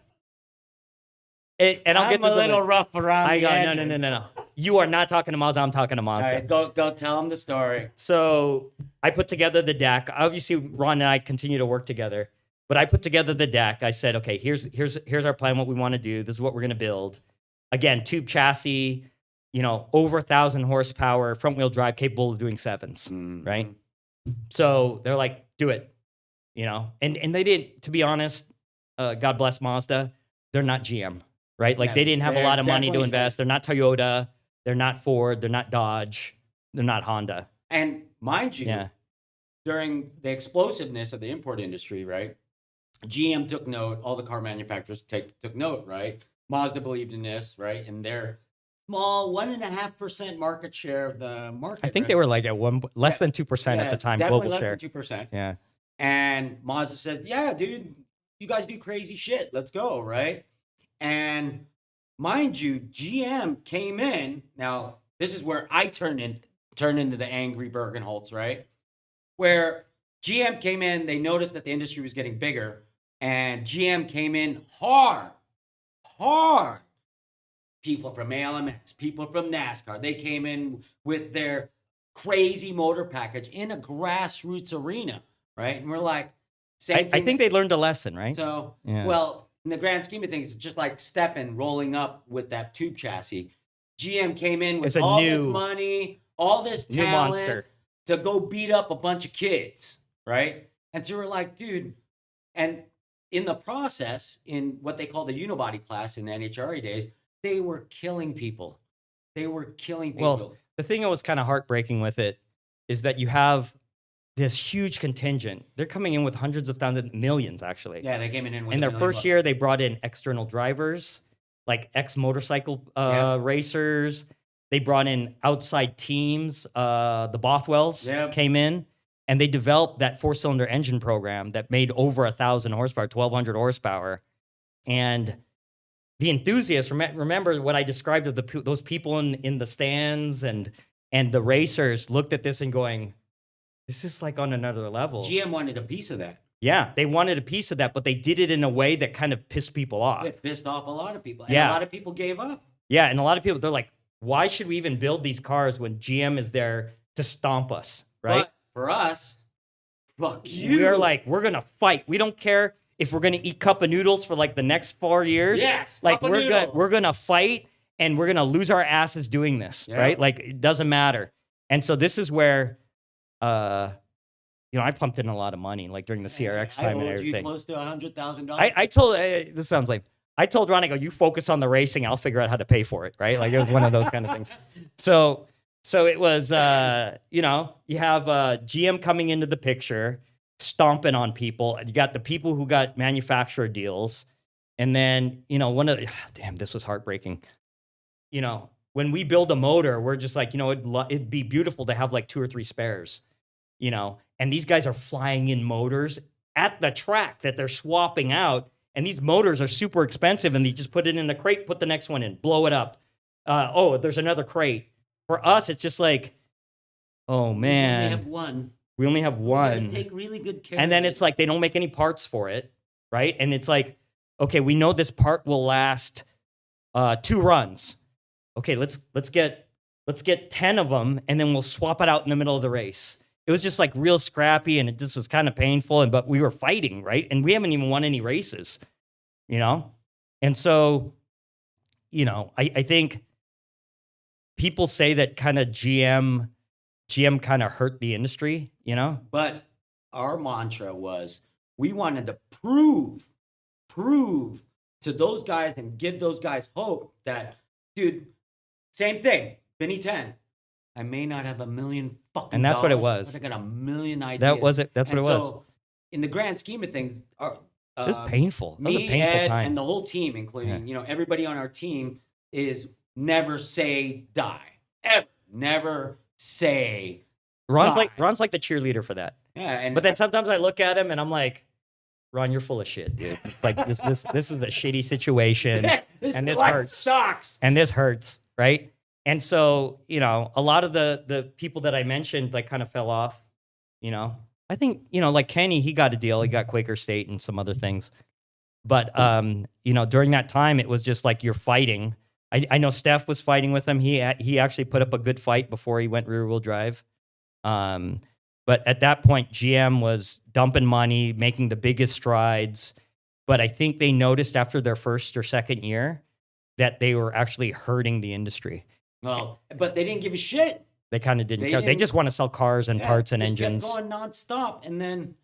And I'll get a little rough around the edges. No. You are not talking to Mazda. I'm talking to Mazda. All right, go tell him the story. So I put together the deck. Obviously, Ron and I continue to work together. But I put together the deck. I said, okay, here's our plan, what we want to do. This is what we're going to build. Again, tube chassis, you know, over 1,000 horsepower, front wheel drive, capable of doing sevens, right? So they're like, do it, you know? And they didn't, to be honest, God bless Mazda, they're not GM, right? Like they didn't have a lot of money to invest. They're not Toyota. They're not Ford. They're not Dodge. They're not Honda. And mind you, during the explosiveness of the import industry, right? GM took note. All the car manufacturers took note, right? Mazda believed in this, right? And their small 1.5% market share of the market. I think they were like at less than 2% at the time, global share. Less than 2%. Yeah. And Mazda says, yeah, dude, you guys do crazy shit. Let's go, right? And mind you, GM came in. Now, this is where I turn into the angry Bergenholtz, right? Where GM came in, they noticed that the industry was getting bigger, and GM came in hard. People from ALMS, people from NASCAR, they came in with their crazy motor package in a grassroots arena, right? And we're like, I think they learned a lesson, right? So, well, in the grand scheme of things, it's just like Steppen rolling up with that tube chassis. GM came in with all this money, all this talent to go beat up a bunch of kids, right? And so we're like, dude, and in the process, in what they call the unibody class in the NHRA days, they were killing people. Well, the thing that was kind of heartbreaking with it is that you have this huge contingent. They're coming in with hundreds of thousands, millions actually. Yeah, they came in with in their first year. They brought in external drivers, like ex-motorcycle racers. They brought in outside teams. The Bothwells came in, and they developed that 4-cylinder engine program that made over 1,000 horsepower, 1,200 horsepower. And the enthusiasts, remember what I described of those people in the stands and the racers looked at this and going, this is like on another level. GM wanted a piece of that. Yeah, they wanted a piece of that, but they did it in a way that kind of pissed people off. It pissed off a lot of people. And a lot of people gave up. Yeah, and a lot of people, they're like, why should we even build these cars when GM is there to stomp us, right? But for us, fuck you. We're like, we're going to fight. We don't care if we're going to eat cup of noodles for like the next 4 years. Yes, like we're going to fight, and we're going to lose our asses doing this, right? Like it doesn't matter. And so this is where I pumped in a lot of money, like during the CRX time and everything. You close to $100,000. I told this sounds like I told Ron, I go, you focus on the racing, I'll figure out how to pay for it, right? Like it was one of those kind of things. So it was, you have GM coming into the picture, stomping on people. You got the people who got manufacturer deals, and then this was heartbreaking. When we build a motor, we're just like, it'd be beautiful to have like 2 or 3 spares. And these guys are flying in motors at the track that they're swapping out. And these motors are super expensive, and they just put it in the crate, put the next one in, blow it up. Oh, there's another crate. For us, it's just like, oh man, We only have one. we only have We one. gotta take really good care. And then of it's like they don't make any parts for it, right? And it's like, okay, we know this part will last 2 runs. Okay, let's get 10 of them, and then we'll swap it out in the middle of the race. It was just like real scrappy, and it just was kind of painful. But we were fighting, right? And we haven't even won any races, you know. And so, you know, I think people say that kind of GM kind of hurt the industry, you know. But our mantra was we wanted to prove to those guys and give those guys hope that, dude, same thing, Vinny 10. I may not have $1 million fucking And that's what it dollars, was. but I got a million ideas. That was it. That's what And it was. so, in the grand scheme of things, It was painful. It was a me, painful Ed, time. and the whole team, including you know everybody on our team, is never say die. Ever, never say. Ron's die. like the cheerleader for that. Yeah, and But then sometimes I look at him and I'm like, Ron, you're full of shit, dude. It's like this is a shitty situation. this and this life hurts. sucks. And this hurts, right? And so, you know, a lot of the people that I mentioned like kind of fell off, you know. I think, you know, like Kenny, he got a deal. He got Quaker State and some other things. But you know, during that time it was just like you're fighting. I know Steph was fighting with him. He actually put up a good fight before he went rear wheel drive. But at that point, GM was dumping money, making the biggest strides. But I think they noticed after their first or second year that they were actually hurting the industry. Well, but they didn't give a shit. They kind of didn't They care. They didn't- just want to sell cars and parts and just engines. kept going nonstop, and then,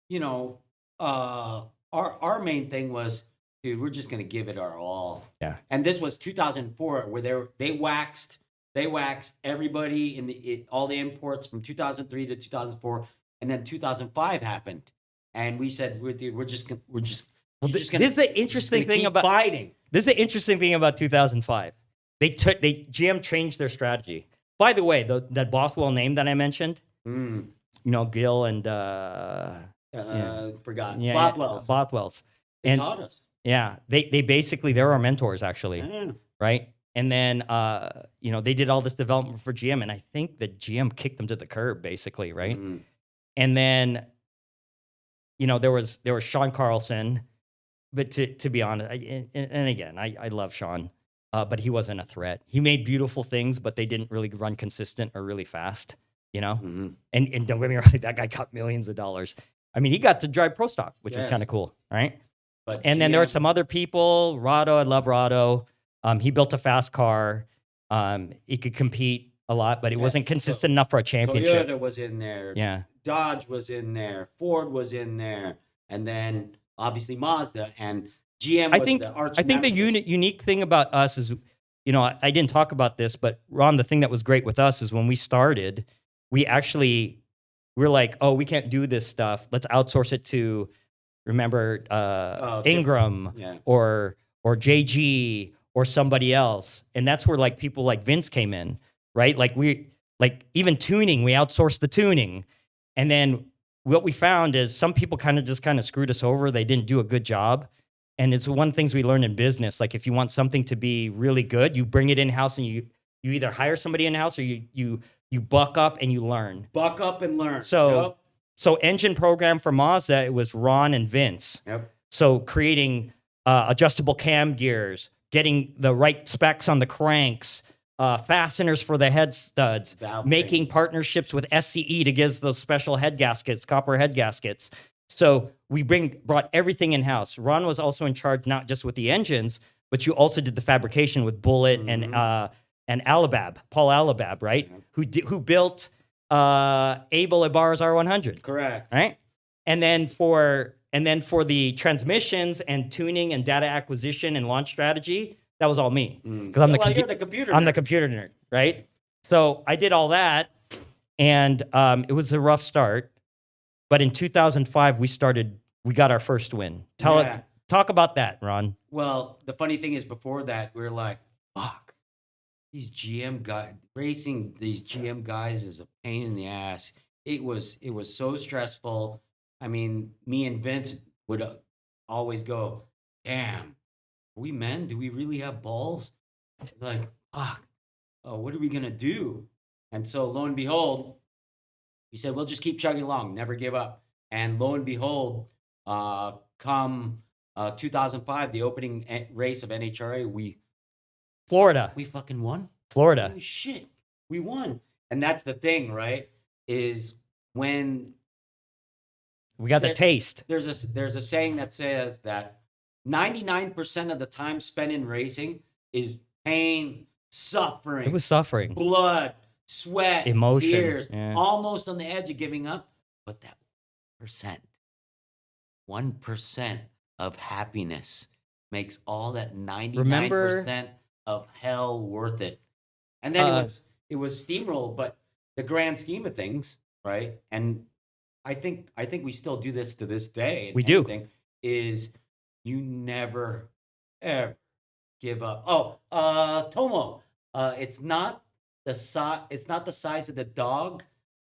you know, our main thing was, dude, we're just gonna give it our all. Yeah. And this was 2004, where they waxed everybody in all the imports from 2003 to 2004, and then 2005 happened, and we said, we're just gonna. This is the interesting thing about fighting. This is the interesting thing about 2005. GM changed their strategy. By the way, that Bothwell name that I mentioned, you know, Gil and Forgot. yeah, Bothwell's. Bothwell's. They And taught us. yeah, they basically they're our mentors actually, Yeah. right? And then you know, they did all this development for GM, and I think the GM kicked them to the curb basically, right? Mhm. And then you know, there was Sean Carlson, but to be honest, and again, I love Sean. But he wasn't a threat. He made beautiful things, but they didn't really run consistent or really fast, you know? Mm-hmm. And don't get me wrong, that guy got millions of dollars. I mean, he got to drive Pro Stock, which was Yes. kind of cool, right? But And then there were GM some other people. Rado, I love Rado. He built a fast car. He could compete a lot, but it wasn't consistent enough for a championship. Toyota was in there. Yeah. Dodge was in there. Ford was in there. And then obviously Mazda and GM was the arch I think the nemesis. unique thing about us is, you know, I didn't talk about this, but Ron, the thing that was great with us is when we started, we're like, oh, we can't do this stuff. Let's outsource it to, remember, Ingram Yeah. or JG or somebody else. And that's where like people like Vince came in, right? Like even tuning, we outsourced the tuning. And then what we found is some people kind of screwed us over. They didn't do a good job. And it's one of the things we learned in business. Like if you want something to be really good, you bring it in-house and you either hire somebody in-house or you buck up and you learn. Buck up and learn. So engine program for Mazda, it was Ron and Vince. Yep. So creating adjustable cam gears, getting the right specs on the cranks, fasteners for the head studs, Valve making partnerships with SCE to give us those special head gaskets, copper head gaskets. So we brought everything in-house. Ron was also in charge, not just with the engines, but you also did the fabrication with Bullet and Alabab, Paul Alabab, right? Who built Abel Ibarra's R100. Correct. Right? And then for the transmissions and tuning and data acquisition and launch strategy, that was all me. Because I'm you're the computer I'm the nerd. computer nerd, right? So I did all that, and it was a rough start. But in 2005, we got our first win. Talk about that, Ron. Well, the funny thing is, before that, we were like, fuck, these GM guys, racing these GM guys is a pain in the ass. It was so stressful. I mean, me and Vince would always go, damn, are we men? Do we really have balls? Like, fuck, oh, what are we going to do? And so lo and behold, he said, we'll just keep chugging along, never give up. And lo and behold, come 2005, the opening race of NHRA, Florida. we fucking won. Florida. Holy shit, we won. And that's the thing, right? Is when We got the taste. there's a saying that says that 99% of the time spent in racing is pain, suffering, It was suffering. blood, sweat, Emotion, tears, yeah. almost on the edge of giving up. But that 1% of happiness makes all that 99% of hell worth it. And then it was steamroll, but the grand scheme of things, right? And I think we still do this to this day. We do. Is you never ever give up. Oh, Tomo, it's not the size of the dog,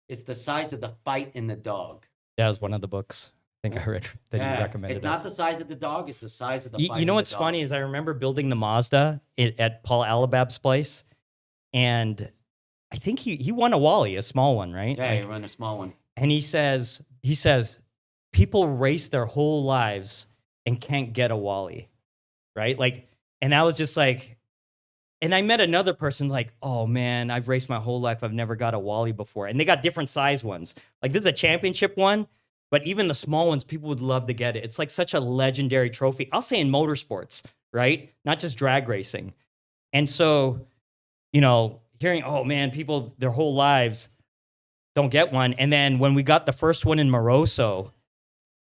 it's the size of the fight in the dog. That was one of the books I think I read that you recommended. It's not the size of the dog, it's the size of the fight. You know what's funny is I remember building the Mazda at Paul Alabab's place, and I think he won a Wally, a small one, right? Yeah, he won a small one. And he says, people race their whole lives and can't get a Wally, right? Like, and I was just like, and I met another person like, oh man, I've raced my whole life. I've never got a Wally before. And they got different size ones. Like this is a championship one, but even the small ones, people would love to get it. It's like such a legendary trophy. I'll say in motorsports, right? Not just drag racing. And so, you know, hearing, oh man, people their whole lives don't get one. And then when we got the first one in Moroso,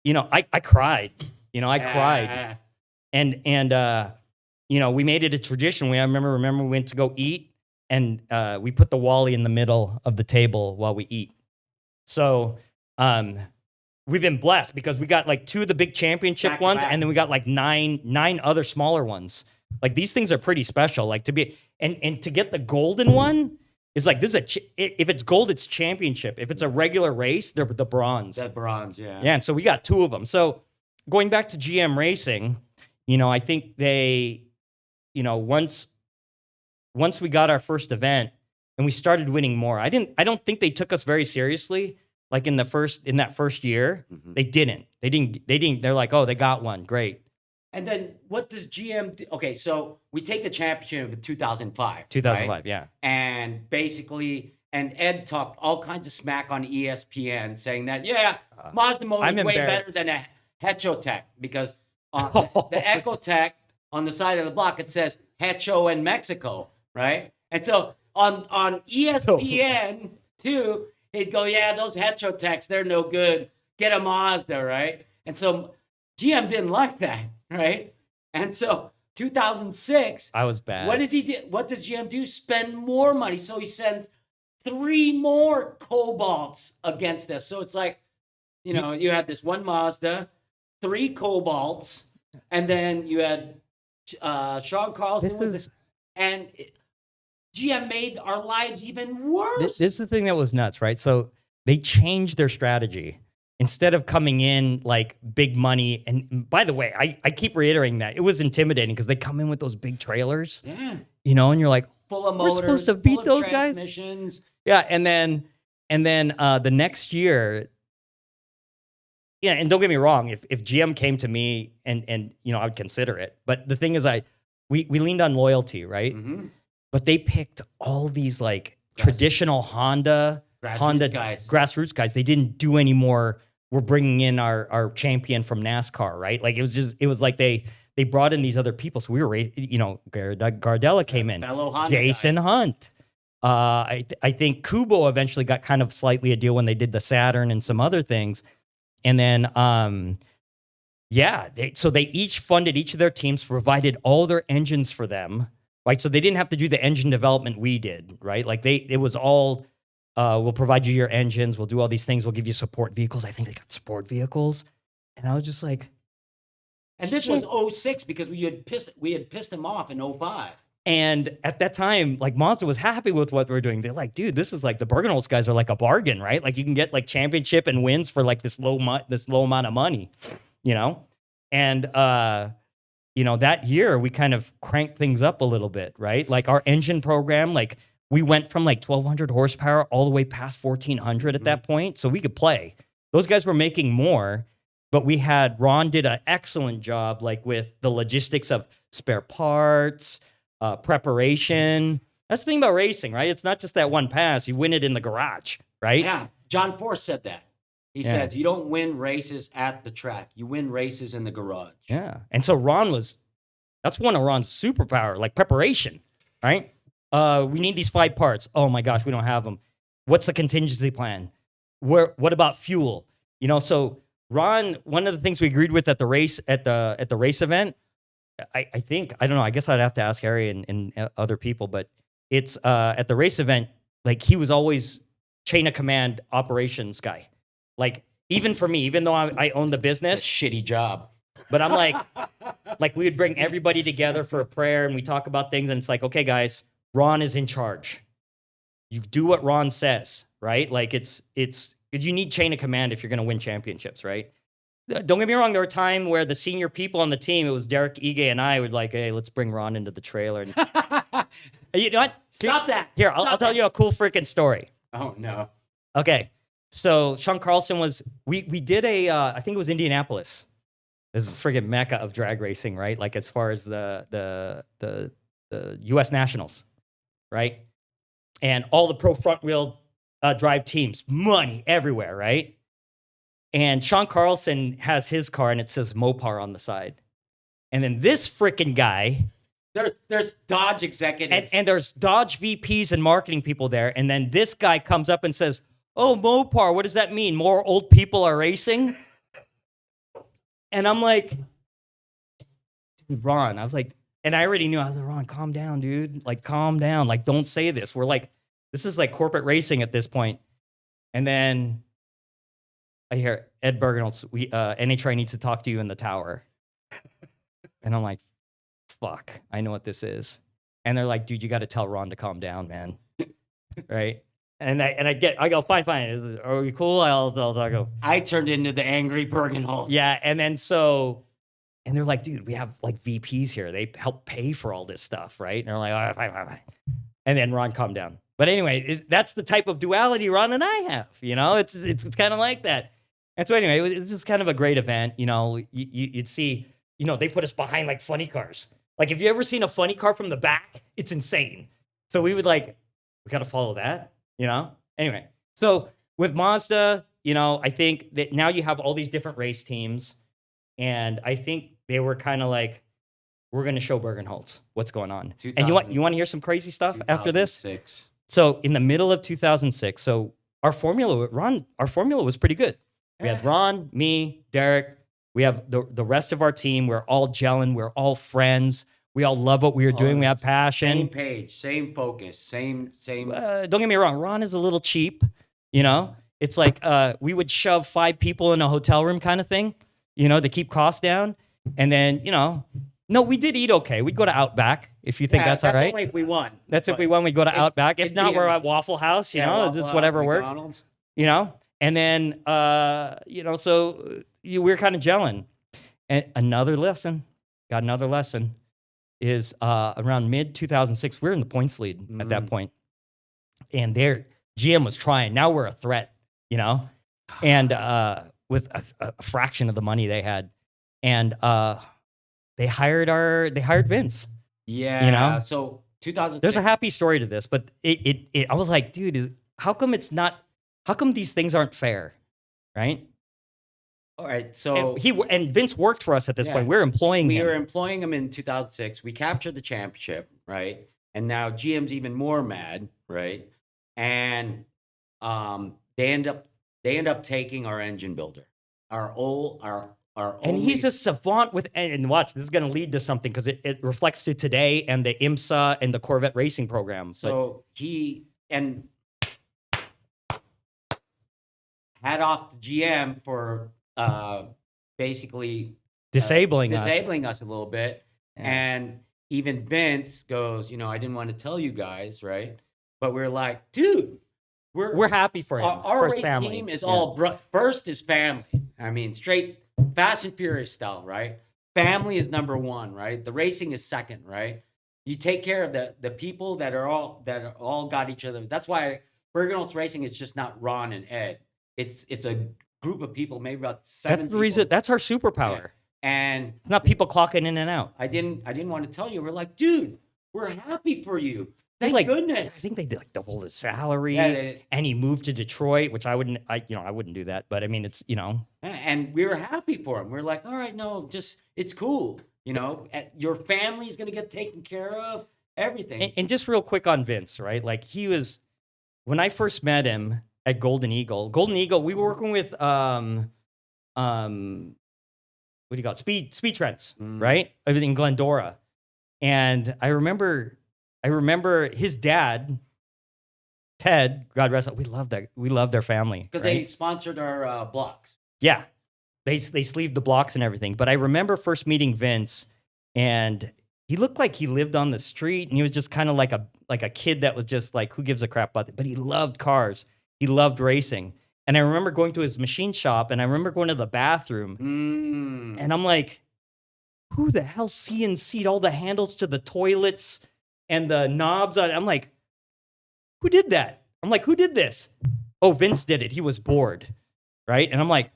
you know, I cried. You know, I cried. And you know, we made it a tradition. I remember we went to go eat, and we put the Wally in the middle of the table while we eat. So we've been blessed because we got like 2 of the big championship Back to ones, back. and then we got like nine other smaller ones. Like these things are pretty special. Like to be and to get the golden one is like this is if it's gold, it's championship. If it's a regular race, they're the bronze. That bronze, yeah. Yeah, and so we got 2 of them. So going back to GM Racing, you know, I think they, you know, once we got our first event and we started winning more, I don't think they took us very seriously. Like in that first year, they didn't. They're like, oh, they got one, great. And then what does GM do? Okay, so we take the championship in 2005. 2005, right? yeah. And basically, and Ed talked all kinds of smack on ESPN saying that, yeah, Mazda Motor is I'm way embarrassed. better than a Hetchotech because the Ecotech on the side of the block, it says Hecho in Mexico, right? And so on ESPN too, he'd go, yeah, those Hetchotechs, they're no good. Get a Mazda, right? And so GM didn't like that, right? And so 2006, I was bad. what does he do? What does GM do? Spend more money. So he sends 3 more Cobalts against us. So it's like, you know, you had this one Mazda, 3 Cobalts, and then you had Sean Carlson and GM made our lives even worse. This is the thing that was nuts, right? So they changed their strategy. Instead of coming in like big money, and by the way, I keep reiterating that. It was intimidating because they come in with those big trailers. Yeah. You know, and you're like, full of we're motors, supposed to beat full of those guys? transmissions. Yeah, and then the next year, yeah, and don't get me wrong, if GM came to me and you know, I would consider it. But the thing is we leaned on loyalty, right? Mm-hmm. But they picked all these like traditional Honda grassroots guys. They didn't do any more. We're bringing in our champion from NASCAR, right? Like it was like they brought in these other people. So we were, you know, Gardella came in, Fellow Honda Jason guys. Hunt. I think Kubo eventually got kind of slightly a deal when they did the Saturn and some other things. And then, so they each funded each of their teams, provided all their engines for them, right? So they didn't have to do the engine development we did, right? Like it was all, we'll provide you your engines, we'll do all these things, we'll give you support vehicles. I think they got support vehicles. And I was just like, and this was 06 because we had pissed them off in 05. And at that time, like Mazda was happy with what we were doing. They're like, dude, this is like the Bergenholtz guys are like a bargain, right? Like you can get like championship and wins for like this low amount of money, you know? And you know, that year we kind of cranked things up a little bit, right? Like our engine program, like we went from like 1,200 horsepower all the way past 1,400 at that point. So we could play. Those guys were making more, but Ron did an excellent job, like with the logistics of spare parts, preparation. That's the thing about racing, right? It's not just that one pass. You win it in the garage, right? Yeah. John Force said that. He says, you don't win races at the track. You win races in the garage. Yeah. And so that's one of Ron's superpower, like preparation, right? We need these 5 parts. Oh my gosh, we don't have them. What's the contingency plan? What about fuel? You know, so Ron, one of the things we agreed with at the race, at the race event, I think, I don't know, I guess I'd have to ask Harry and other people, but it's at the race event, like he was always chain of command operations guy. Like even for me, even though I own the business. It's a shitty job. But I'm like we would bring everybody together for a prayer and we talk about things and it's like, okay, guys, Ron is in charge. You do what Ron says, right? Like it's because you need chain of command if you're going to win championships, right? Don't get me wrong. There were times where the senior people on the team, it was Derek, Ige, and I would like, hey, let's bring Ron into the trailer. And, you know what? Stop that. Here, I'll tell you a cool freaking story. Oh, no. Okay. So Sean Carlson we did I think it was Indianapolis. This is a friggin' mecca of drag racing, right? Like as far as the U.S. Nationals, right? And all the pro front wheel drive teams, money everywhere, right? And Sean Carlson has his car and it says Mopar on the side. And then this freaking guy. There's Dodge executives. And there's Dodge VPs and marketing people there. And then this guy comes up and says, oh, Mopar, what does that mean? More old people are racing? And I'm like, Ron, I was like, and I already knew, I was like, Ron, calm down, dude. Like, calm down. Like, don't say this. We're like, this is like corporate racing at this point. And then I hear Ed Bergenholtz, NHRA needs to talk to you in the tower. And I'm like, fuck, I know what this is. And they're like, dude, you got to tell Ron to calm down, man. Right? And I go, fine. Are we cool? I'll go. I turned into the angry Bergenholtz. Yeah. And then and they're like, dude, we have like VPs here. They help pay for all this stuff, right? And they're like, all right, fine. And then Ron calmed down. But anyway, that's the type of duality Ron and I have. You know, it's kind of like that. And so anyway, it's just kind of a great event. You know, you'd see, you know, they put us behind like funny cars. Like, if you ever seen a funny car from the back, it's insane. So we got to follow that, you know? Anyway, so with Mazda, you know, I think that now you have all these different race teams. And I think they were kind of like, we're going to show Bergenholtz what's going on. And you want to hear some crazy stuff after this? So in the middle of 2006, so our formula was pretty good. We had Ron, me, Derek. We have the rest of our team. We're all gelling. We're all friends. We all love what we are doing. We have passion. Same page, same focus, same. Don't get me wrong. Ron is a little cheap. You know, it's like we would shove 5 people in a hotel room kind of thing, you know, to keep costs down. And then, you know, no, we did eat okay. We'd go to Outback if you think that's all right. That's only if we won. If we won, we'd go to Outback. If not, we're at Waffle House, you know, just whatever works. McDonald's. You know, and then, you know, so we're kind of gelling. And got another lesson is around mid-2006, we're in the points lead at that point. And GM was trying. Now we're a threat, you know, and with a fraction of the money they had. And they hired Vince. Yeah. You know? So 2006. There's a happy story to this, but I was like, dude, how come these things aren't fair? Right? All right. So and Vince worked for us at this point. We're employing him. We were employing him in 2006. We captured the championship, right? And now GM's even more mad, right? And they end up taking our engine builder, our and he's a savant and watch, this is going to lead to something because it reflects to today and the IMSA and the Corvette racing program. So hat off to GM for basically disabling us a little bit. Yeah. And even Vince goes, I didn't want to tell you guys, right? But we're like, dude, We're happy for him, our for his race family. team is Yeah. all first is family. I mean, straight Fast and Furious style, right? Family is number one, right? The racing is second, right? You take care of the people that are all got each other. That's why Bergenholtz Racing is just not Ron and Ed. It's a group of people, maybe about seven. That's the reason. That's our superpower. And It's not people clocking in and out. I didn't want to tell you. We're like, dude, we're happy for you. Thank Like, goodness. I think they did like double his salary, Yeah, and he moved to Detroit, which I wouldn't do that. But I mean, it's And we were happy for him. We're like, all right, no, just it's cool. Your family's gonna get taken care of. Everything. And just real quick on Vince, right? Like he was when I first met him at Golden Eagle. Golden Eagle, we were working with what do you call it? Speed Trends, right? In Glendora. And I remember his dad, Ted, God rest him. We love their family. Because right? they sponsored our blocks. Yeah. They sleeved the blocks and everything. But I remember first meeting Vince, and he looked like he lived on the street, and he was just kind of like a kid that was just like, who gives a crap about it? But he loved cars. He loved racing. And I remember going to his machine shop, and I remember going to the bathroom, and I'm like, who the hell CNC'd all the handles to the toilets and the knobs? I'm like, who did that? I'm like, who did this? Oh, Vince did it. He was bored, right? And I'm like,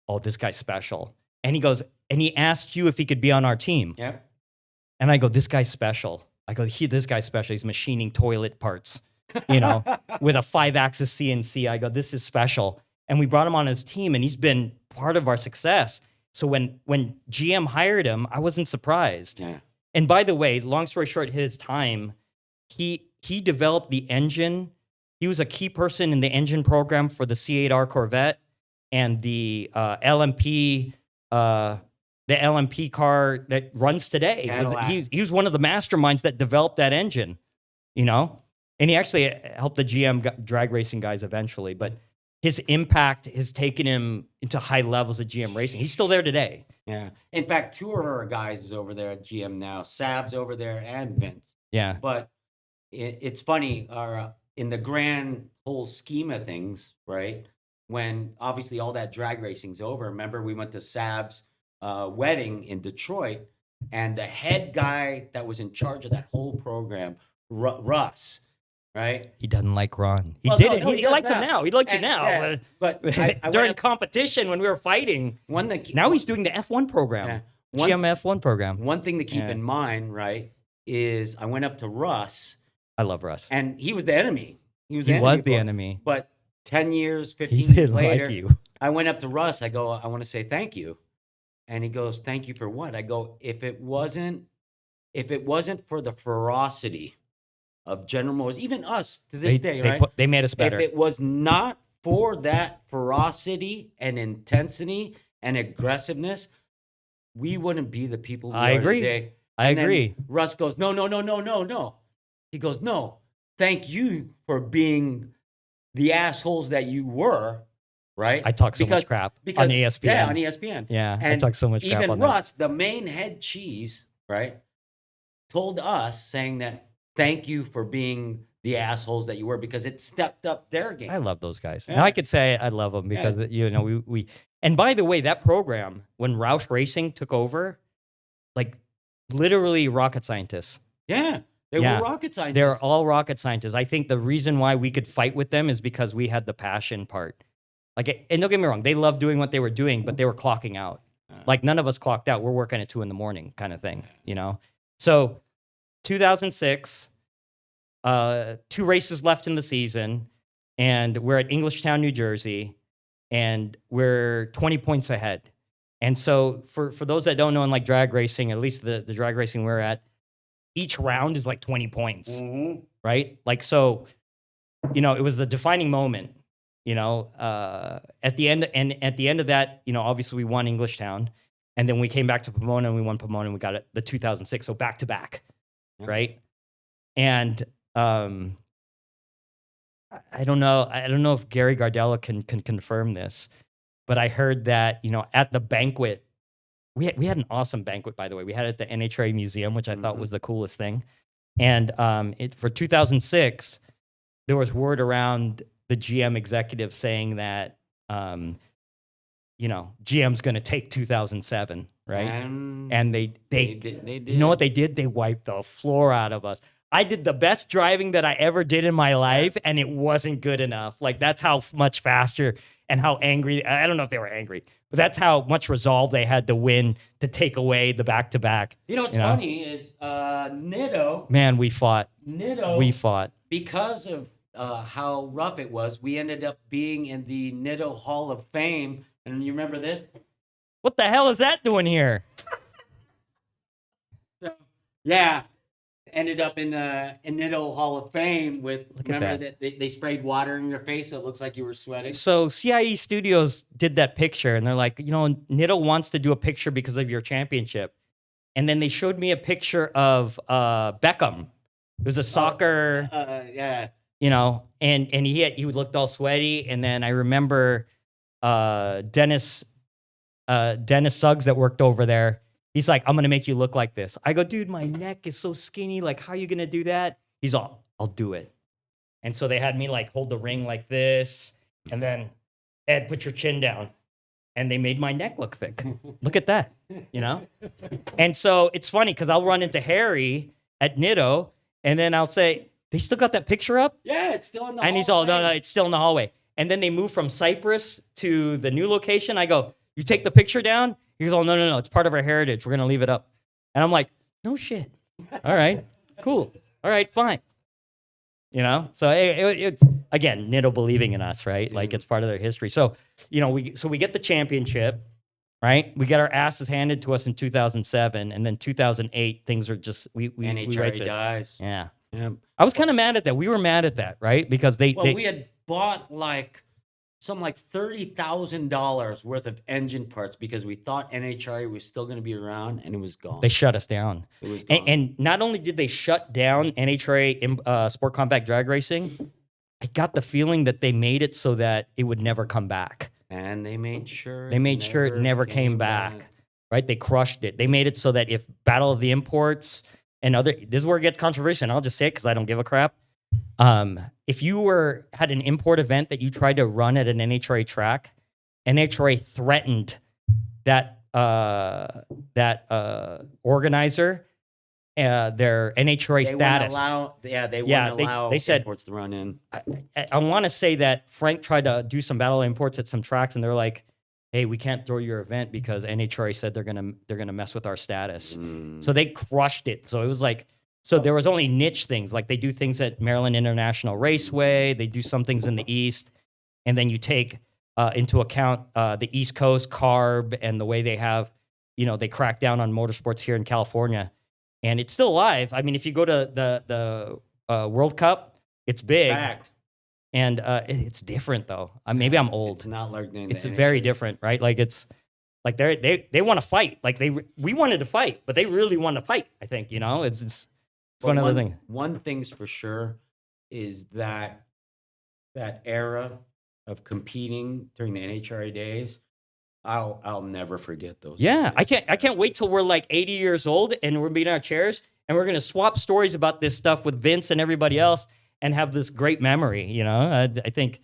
oh, this guy's special. And he goes, and he asked you if he could be on our team. Yep. And I go, this guy's special. I go, this guy's special. He's machining toilet parts, with a 5-axis CNC. I go, this is special. And we brought him on his team, and he's been part of our success. So when GM hired him, I wasn't surprised. Yeah. And by the way, long story short, his time, he developed the engine. He was a key person in the engine program for the C8R Corvette and the LMP car that runs today. He was one of the masterminds that developed that engine, and he actually helped the GM drag racing guys eventually. But his impact has taken him into high levels of GM racing. He's still there today. Yeah. In fact, 2 of our guys is over there at GM now. Sab's over there and Vince. Yeah. But it's funny, in the grand whole scheme of things, right? When obviously all that drag racing's over. Remember, we went to Sab's wedding in Detroit, and the head guy that was in charge of that whole program, Russ, right? He doesn't like Ron. He likes him now. He likes you now. Yeah, but I during competition when we were fighting, now he's doing the F1 program, GM F1 program. One thing to keep in mind, right, is I went up to Russ. I love Russ. And he was the enemy. He was the enemy. But 10 years, 15 years later, like you. I went up to Russ. I go, I want to say thank you. And he goes, thank you for what? I go, if it wasn't for the ferocity of General Motors, even us to this day, right? They made us better. If it was not for that ferocity and intensity and aggressiveness, we wouldn't be the people we are today. I agree. Russ goes, no. He goes, no, thank you for being the assholes that you were, right? I talk so much crap on ESPN. Yeah, on ESPN. Yeah, I talk so much crap on even Russ, the main head cheese, right, told us saying that thank you for being the assholes that you were because it stepped up their game. I love those guys. Yeah. Now I could say I love them because, we and by the way, that program, when Roush Racing took over, like literally rocket scientists. Yeah. They were rocket scientists. They're all rocket scientists. I think the reason why we could fight with them is because we had the passion part. Like, and don't get me wrong, they loved doing what they were doing, but they were clocking out. Like none of us clocked out. We're working at 2 a.m. kind of thing, So 2006, 2 races left in the season, and we're at Englishtown, New Jersey, and we're 20 points ahead. And so for those that don't know, in like drag racing, at least the drag racing we're at, each round is like 20 points, right? Like, so, it was the defining moment, at the end of that, obviously we won Englishtown, and then we came back to Pomona and we won Pomona and we got it the 2006. So back to back, right? And, I don't know if Gary Gardella can confirm this, but I heard that, at the banquet we had an awesome banquet, by the way. We had it at the NHRA Museum, which I thought was the coolest thing. And for 2006, there was word around the GM executive saying that, GM's going to take 2007, right? And they did. You know what they did? They wiped the floor out of us. I did the best driving that I ever did in my life, and it wasn't good enough. Like, that's how much faster and how angry. I don't know if they were angry, but that's how much resolve they had to win to take away the back-to-back. You know what's funny is Nitto. Man, we fought. Nitto. Because of how rough it was, we ended up being in the Nitto Hall of Fame. And you remember this? What the hell is that doing here? So, yeah. Ended up in Nitto Hall of Fame with, remember that they sprayed water in your face so it looks like you were sweating? So CIE Studios did that picture, and they're like, Nitto wants to do a picture because of your championship. And then they showed me a picture of Beckham. It was a soccer, and he looked all sweaty. And then I remember Dennis Suggs that worked over there. He's like, I'm going to make you look like this. I go, dude, my neck is so skinny. Like, how are you going to do that? He's all, I'll do it. And so they had me like hold the ring like this. And then, Ed, put your chin down. And they made my neck look thick. Look at that, And so it's funny because I'll run into Harry at Nitto. And then I'll say, they still got that picture up? Yeah, it's still in the hallway. And he's all, no, it's still in the hallway. And then they move from Cyprus to the new location. I go, you take the picture down? He goes, oh, no, it's part of our heritage. We're going to leave it up. And I'm like, no shit. All right, cool. All right, fine. So it's, again, Nitto believing in us, right? Like, it's part of their history. So, we get the championship, right? We get our asses handed to us in 2007. And then 2008, things are just, we NHRA dies. Yeah. I was kind of mad at that. We were mad at that, right? Because we had bought like $30,000 worth of engine parts because we thought NHRA was still going to be around, and it was gone. They shut us down. It was gone. And not only did they shut down NHRA Sport Compact Drag Racing, I got the feeling that they made it so that it would never come back. And they made sure it never came back. Right? They crushed it. They made it so that if Battle of the Imports and this is where it gets controversial, and I'll just say it because I don't give a crap. If you had an import event that you tried to run at an NHRA track, NHRA threatened that organizer their NHRA status. They wouldn't allow they said, imports to run in. I want to say that Frank tried to do some battle imports at some tracks, and they're like, hey, we can't throw your event because NHRA said they're gonna mess with our status. So they crushed it. So it was like, so there was only niche things, like they do things at Maryland International Raceway, they do some things in the East, and then you take into account the East Coast CARB and the way they have, they crack down on motorsports here in California, and it's still alive. I mean, if you go to the World Cup, it's big. Fact. And it's different though. Maybe I'm old. It's not like it's very different, right? Like it's like they want to fight. Like we wanted to fight, but they really want to fight. I think it's one of the things. One thing's for sure is that era of competing during the NHRA days. I'll never forget those. Yeah, days. I can't wait till we're like 80 years old and we're being in our chairs and we're gonna swap stories about this stuff with Vince and everybody else and have this great memory. I think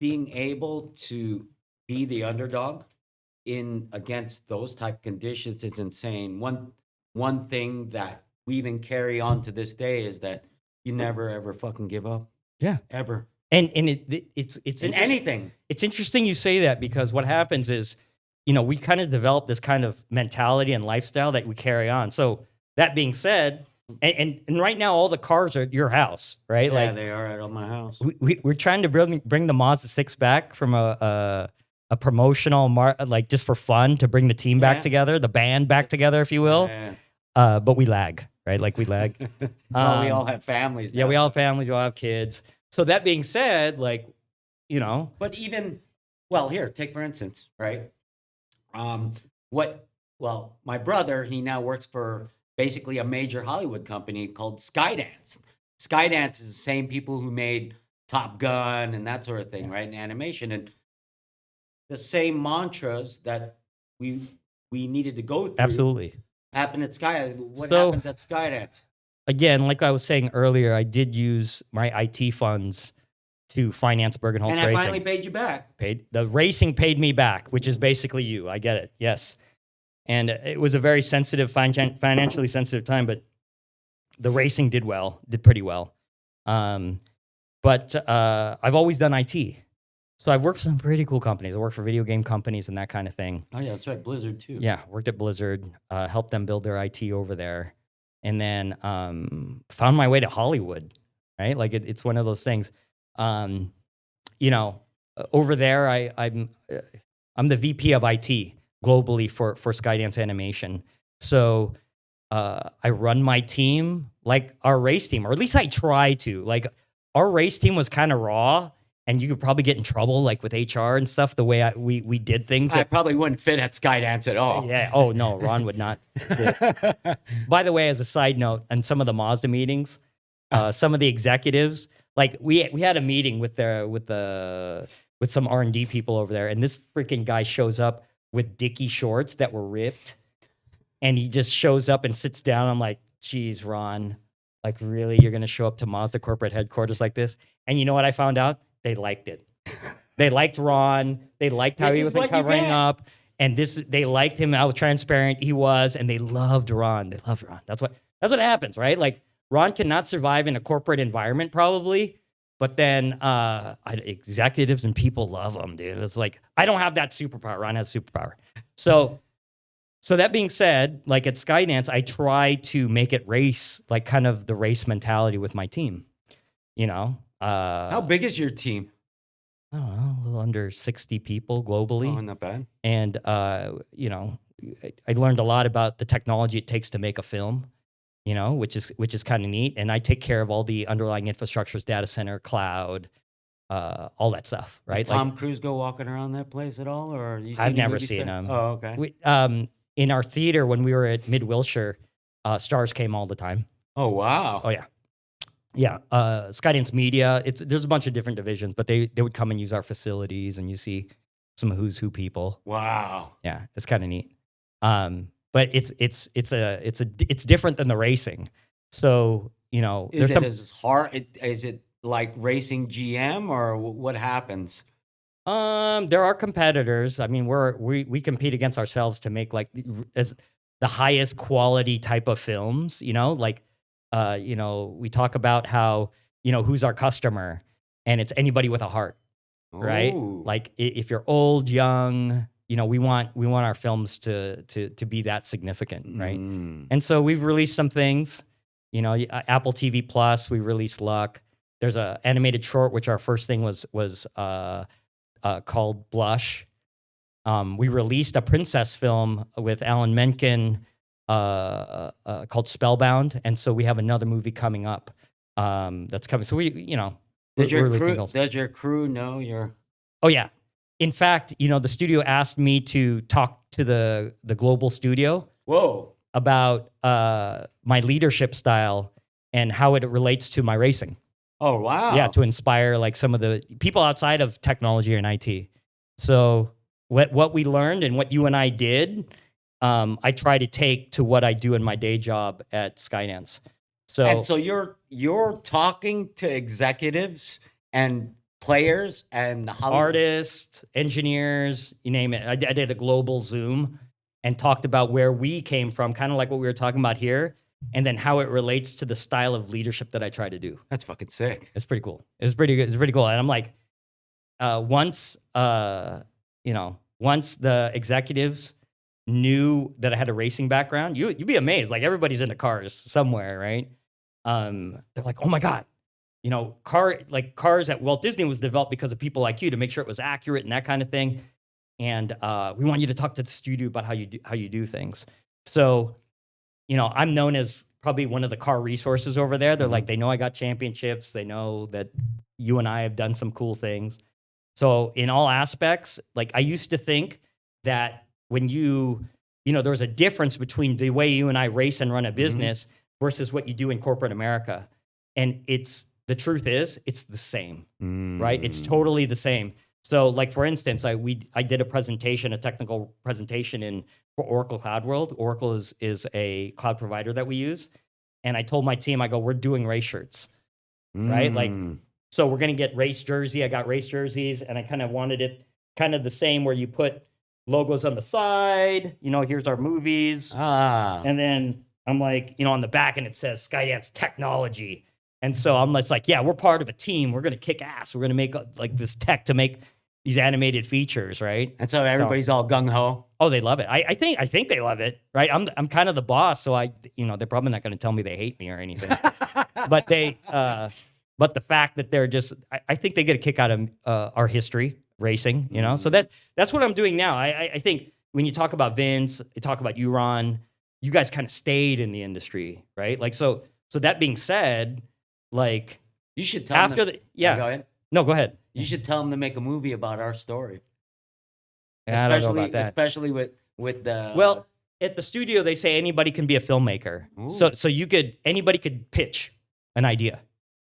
being able to be the underdog against those type conditions is insane. One thing that we even carry on to this day is that you never ever fucking give up. Yeah, ever. And it's in anything. It's interesting you say that because what happens is, we kind of develop this kind of mentality and lifestyle that we carry on. So that being said, and right now all the cars are at your house, right? Yeah, they are at my house. We're trying to bring the Mazda 6 back from a promotional like just for fun to bring the team back together, the band back together, if you will. Yeah. But we lag, right? Like we lag. Well, we all have families now. Yeah, we all have families. We all have kids. So that being said, like, But even, here, take for instance, right? My brother, he now works for basically a major Hollywood company called Skydance. Skydance is the same people who made Top Gun and that sort of thing, right? In animation. And the same mantras that we we needed to go through Absolutely. happened at What So- happens at Skydance? Again, like I was saying earlier, I did use my IT funds to finance Bergenholtz And Racing. I finally paid you back. The racing paid me back, which is basically you. I get it. Yes. And it was a very sensitive, financially sensitive time, but the racing did pretty well. But I've always done IT. So I've worked for some pretty cool companies. I worked for video game companies and that kind of thing. Oh, yeah, that's right. Blizzard, too. Yeah, worked at Blizzard, helped them build their IT over there. And then found my way to Hollywood, right? Like it's one of those things. You know, over there, I'm the VP of IT globally for Skydance Animation. So I run my team like our race team, or at least I try to. Like our race team was kind of raw, and you could probably get in trouble like with HR and stuff. The way we did things. I probably wouldn't fit at Skydance at all. Yeah. Oh no, Ron would not. By the way, as a side note, on some of the Mazda meetings, some of the executives, like we had a meeting with some R&D people over there, and this freaking guy shows up with Dickie shorts that were ripped, and he just shows up and sits down. I'm like, geez, Ron, like really, you're gonna show up to Mazda corporate headquarters like this? And you know what I found out? They liked it. They liked Ron. They liked how he wasn't covering up. And they liked him, how transparent he was, and they loved Ron. They loved Ron. That's what happens, right? Like Ron cannot survive in a corporate environment probably, but then executives and people love him, dude. It's like, I don't have that superpower. Ron has superpower. So that being said, like at Skydance, I try to make it race, like kind of the race mentality with my team, you know? How big is your team? I don't know, a little under 60 people globally. Oh, not bad. And, you know, I learned a lot about the technology it takes to make a film, you know, which is kind of neat. And I take care of all the underlying infrastructures, data center, cloud, all that stuff, right? Does Tom Cruise go walking around that place at all? Or you I've never seen him. Oh, okay. In our theater, when we were at Mid-Wilshire, stars came all the time. Oh, wow. Oh, yeah. Yeah, Skydance Media. There's a bunch of different divisions, but they would come and use our facilities, and you see some who's who people. Wow. Yeah, it's kind of neat. But it's different than the racing. So you know, Is it as hard? Is it like racing GM, or what happens? There are competitors. I mean, we compete against ourselves to make like as the highest quality type of films. You know, like. You know, we talk about how, you know, who's our customer, and it's anybody with a heart, right? Ooh. Like if you're old, young, you know, we want our films to be that significant, right? And so we've released some things, you know, Apple TV Plus, we released Luck. There's a animated short, which our first thing was called Blush. We released a princess film with Alan Menken, called Spellbound, and so we have another movie coming up that's coming. So we, you know, does your crew know your? Oh yeah, in fact, you know, the studio asked me to talk to the global studio. Whoa. About my leadership style and how it relates to my racing. Oh wow. Yeah, to inspire like some of the people outside of technology and IT. So what we learned and what you and I did. I try to take to what I do in my day job at Skydance. So you're talking to executives and players and artists, engineers, you name it. I did a global Zoom and talked about where we came from, kind of like what we were talking about here, and then how it relates to the style of leadership that I try to do. That's fucking sick. It's pretty cool. It's pretty good. It's pretty cool. And I'm like, once the executives knew that I had a racing background, you'd be amazed. Like everybody's into cars somewhere, right? They're like, oh my God, you know, cars at Walt Disney was developed because of people like you to make sure it was accurate and that kind of thing. And we want you to talk to the studio about how you do things. So, you know, I'm known as probably one of the car resources over there. They're like, they know I got championships. They know that you and I have done some cool things. So in all aspects, like I used to think that when you know, there's a difference between the way you and I race and run a business versus what you do in corporate America. And the truth is, it's the same, right? It's totally the same. So like, for instance, I did a technical presentation in for Oracle Cloud World. Oracle is a cloud provider that we use. And I told my team, I go, we're doing race shirts, right? Like, so we're going to get race jersey. I got race jerseys, and I kind of wanted it kind of the same where you put logos on the side, here's our movies. And then I'm like, on the back, and it says Skydance Technology. And so I'm just like, yeah, we're part of a team. We're going to kick ass. We're going to make like this tech to make these animated features, right? And so everybody's all gung-ho. Oh, they love it. I think they love it, right? I'm kind of the boss, so they're probably not going to tell me they hate me or anything. But but the fact that they're just, I think they get a kick out of our history, racing, So that's what I'm doing now. I think when you talk about Vince, you talk about you, Ron, you guys kind of stayed in the industry, right? Like, so that being said, like, you should tell them. Go ahead. No, go ahead. You should tell them to make a movie about our story. Yeah, I don't know about that. Especially with the... Well, at the studio, they say anybody can be a filmmaker. Ooh. So anybody could pitch an idea,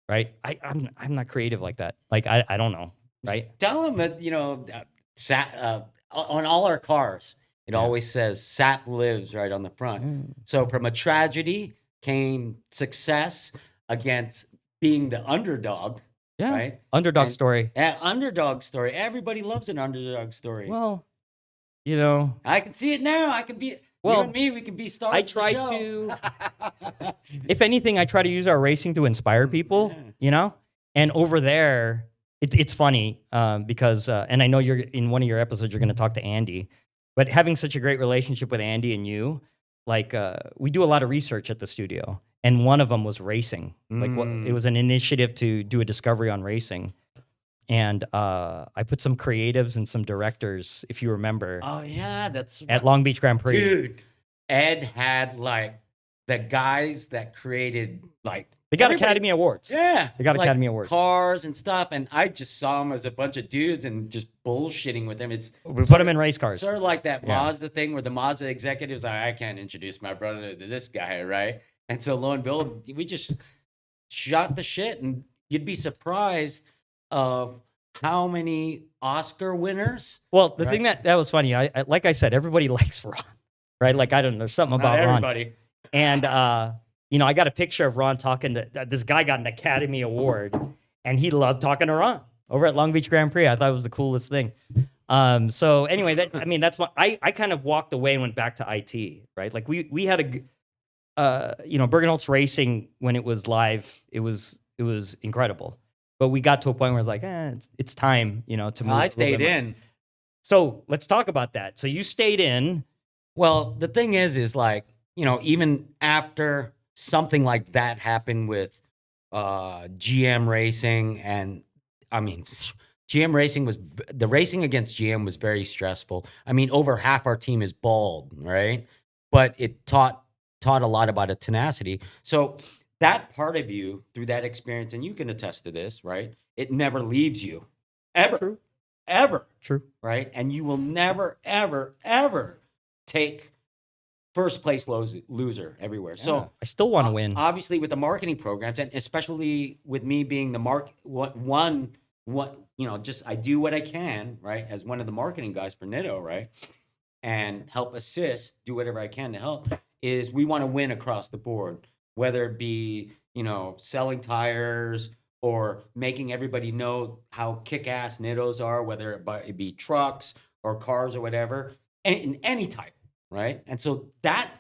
right? I'm not creative like that. Like, I don't know, right? Tell them that, on all our cars, it always says SAP lives right on the front. So from a tragedy came success against being the underdog. Yeah, right? Underdog story. Yeah, underdog story. Everybody loves an underdog story. Well, I can see it now. I can be. You and me, we can be stars. I try to. If anything, I try to use our racing to inspire people. And over there, it's funny because, and I know you're in one of your episodes, you're going to talk to Andy, but having such a great relationship with Andy and you, like we do a lot of research at the studio. And one of them was racing. Like it was an initiative to do a discovery on racing. And I put some creatives and some directors, if you remember. Oh, yeah, that's at Long Beach Grand Prix. Dude, Ed had like the guys that created like... They got Academy Awards. Yeah. They got Academy Awards. Cars and stuff. And I just saw them as a bunch of dudes and just bullshitting with them. We put them in race cars. Sort of like that Mazda thing where the Mazda executives are, I can't introduce my brother to this guy, right? And so lo and behold, we just shot the shit, and you'd be surprised of how many Oscar winners. Well, the thing that was funny, I like I said, everybody likes Ron, right? Like, I don't know, there's something about everybody. Ron. And, I got a picture of Ron talking to, this guy got an Academy Award, and he loved talking to Ron over at Long Beach Grand Prix. I thought it was the coolest thing. So anyway, that's what I kind of walked away and went back to IT, right? Like we had a... Bergenholtz Racing, when it was live, it was incredible. But we got to a point where it's like, it's time, to move. I stayed in. So let's talk about that. So you stayed in. Well, the thing is like, even after something like that happened with GM Racing, and I mean, GM Racing the racing against GM was very stressful. I mean, over half our team is bald, right? But it taught a lot about a tenacity. So that part of you through that experience, and you can attest to this, right? It never leaves you. Ever. True. Ever. True. Right? And you will never, ever, ever take first place loser everywhere. Yeah. So I still want to win. Obviously with the marketing programs, and especially with me being the I do what I can, right? As one of the marketing guys for Nitto, right? And help assist, do whatever I can to help. Is we want to win across the board, whether it be, selling tires or making everybody know how kick-ass Nittos are, whether it be trucks or cars or whatever, in any type, right? And so that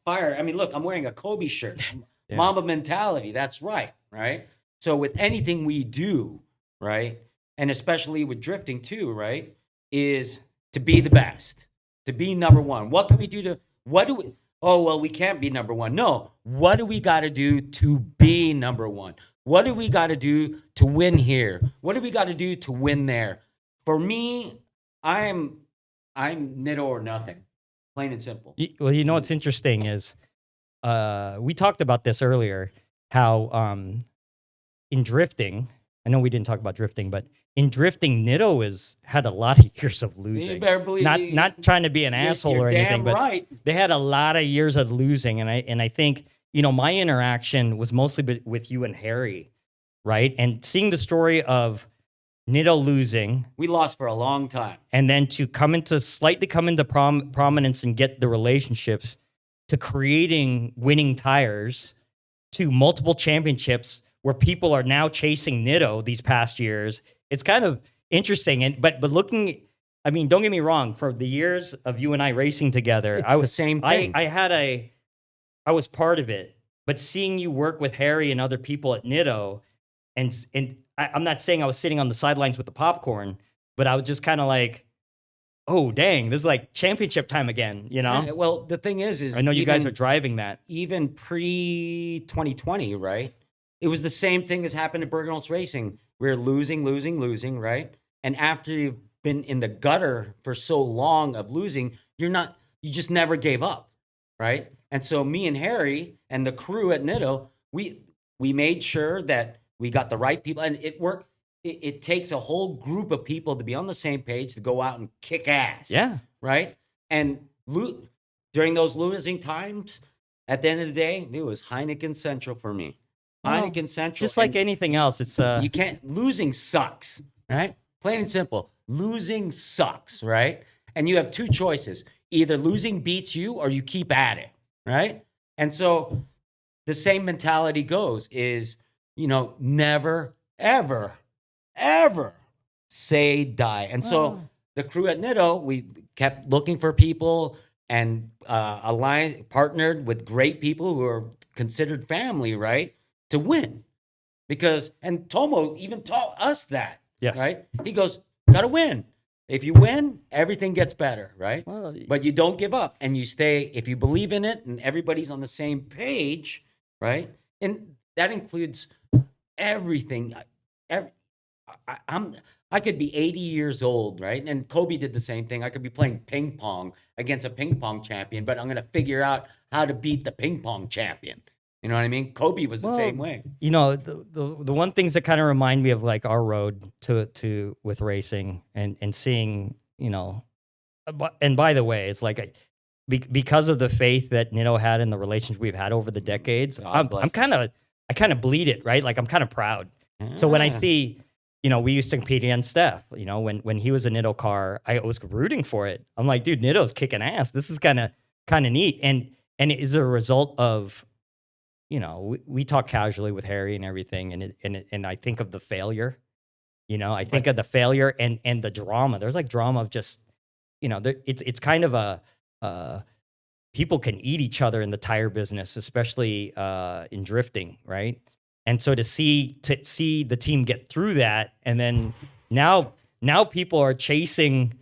fire, I mean, look, I'm wearing a Kobe shirt, Mamba mentality, that's right? So with anything we do, right, and especially with drifting too, right, is to be the best, to be number one. What can we do to... we can't be number one. No, what do we got to do to be number one? What do we got to do to win here? What do we got to do to win there? For me, I'm Nitto or nothing, plain and simple. Well, what's interesting is we talked about this earlier, how in drifting, I know we didn't talk about drifting, but in drifting, Nitto had a lot of years of losing. You better believe not trying to be an asshole or anything, but right. They had a lot of years of losing, and I think my interaction was mostly with you and Harry, right? And seeing the story of Nitto losing, We lost for a long time. and then to slightly come into prominence and get the relationships, to creating winning tires, to multiple championships where people are now chasing Nitto these past years. It's kind of interesting. And but looking, I mean, don't get me wrong, for the years of you and I racing together, It's the same thing. I was part of it, but seeing you work with Harry and other people at Nitto, I'm not saying I was sitting on the sidelines with the popcorn, but I was just kind of like, oh dang, this is like championship time again, you know? Yeah, well, the thing is I know you guys are driving that. even pre 2020, right? It was the same thing as happened at Bergenholtz Racing. We're losing, right? And after you've been in the gutter for so long of losing, you just never gave up, right? And so me and Harry and the crew at Nitto, we made sure that we got the right people, and it worked. It takes a whole group of people to be on the same page to go out and kick ass. Yeah. Right. And during those losing times, at the end of the day, it was Heineken Central for me. Well, Heineken Central. Just like anything else, it's You can't. Losing sucks, right? Plain and simple. Losing sucks, right? And you have two choices: either losing beats you, or you keep at it, right? And so the same mentality goes: is never, ever, ever say die. And so the crew at Nitto, we kept looking for people and partnered with great people who are considered family, right, to win. And Tomo even taught us that, Yes. right? He goes, gotta win. If you win, everything gets better, right? Well, But you don't give up, and you stay, if you believe in it and everybody's on the same page, right? And that includes everything. I could be 80 years old, right? And Kobe did the same thing. I could be playing ping pong against a ping pong champion, but I'm going to figure out how to beat the ping pong champion. You know what I mean? Kobe was the same way. You know, the one things that kind of remind me of like our road to with racing and seeing, and by the way, it's like because of the faith that Nitto had in the relationship we've had over the decades, I kind of bleed it, right? Like I'm kind of proud. So when I see, we used to compete against Steph, when he was a Nitto car, I was rooting for it. I'm like, dude, Nitto's kicking ass. This is kind of neat. And it is a result of, we talk casually with Harry and everything. And I think of the failure, I think of the failure and the drama. There's like drama of just, it's kind of people can eat each other in the tire business, especially in drifting, right? And so to see the team get through that, and then now people are chasing.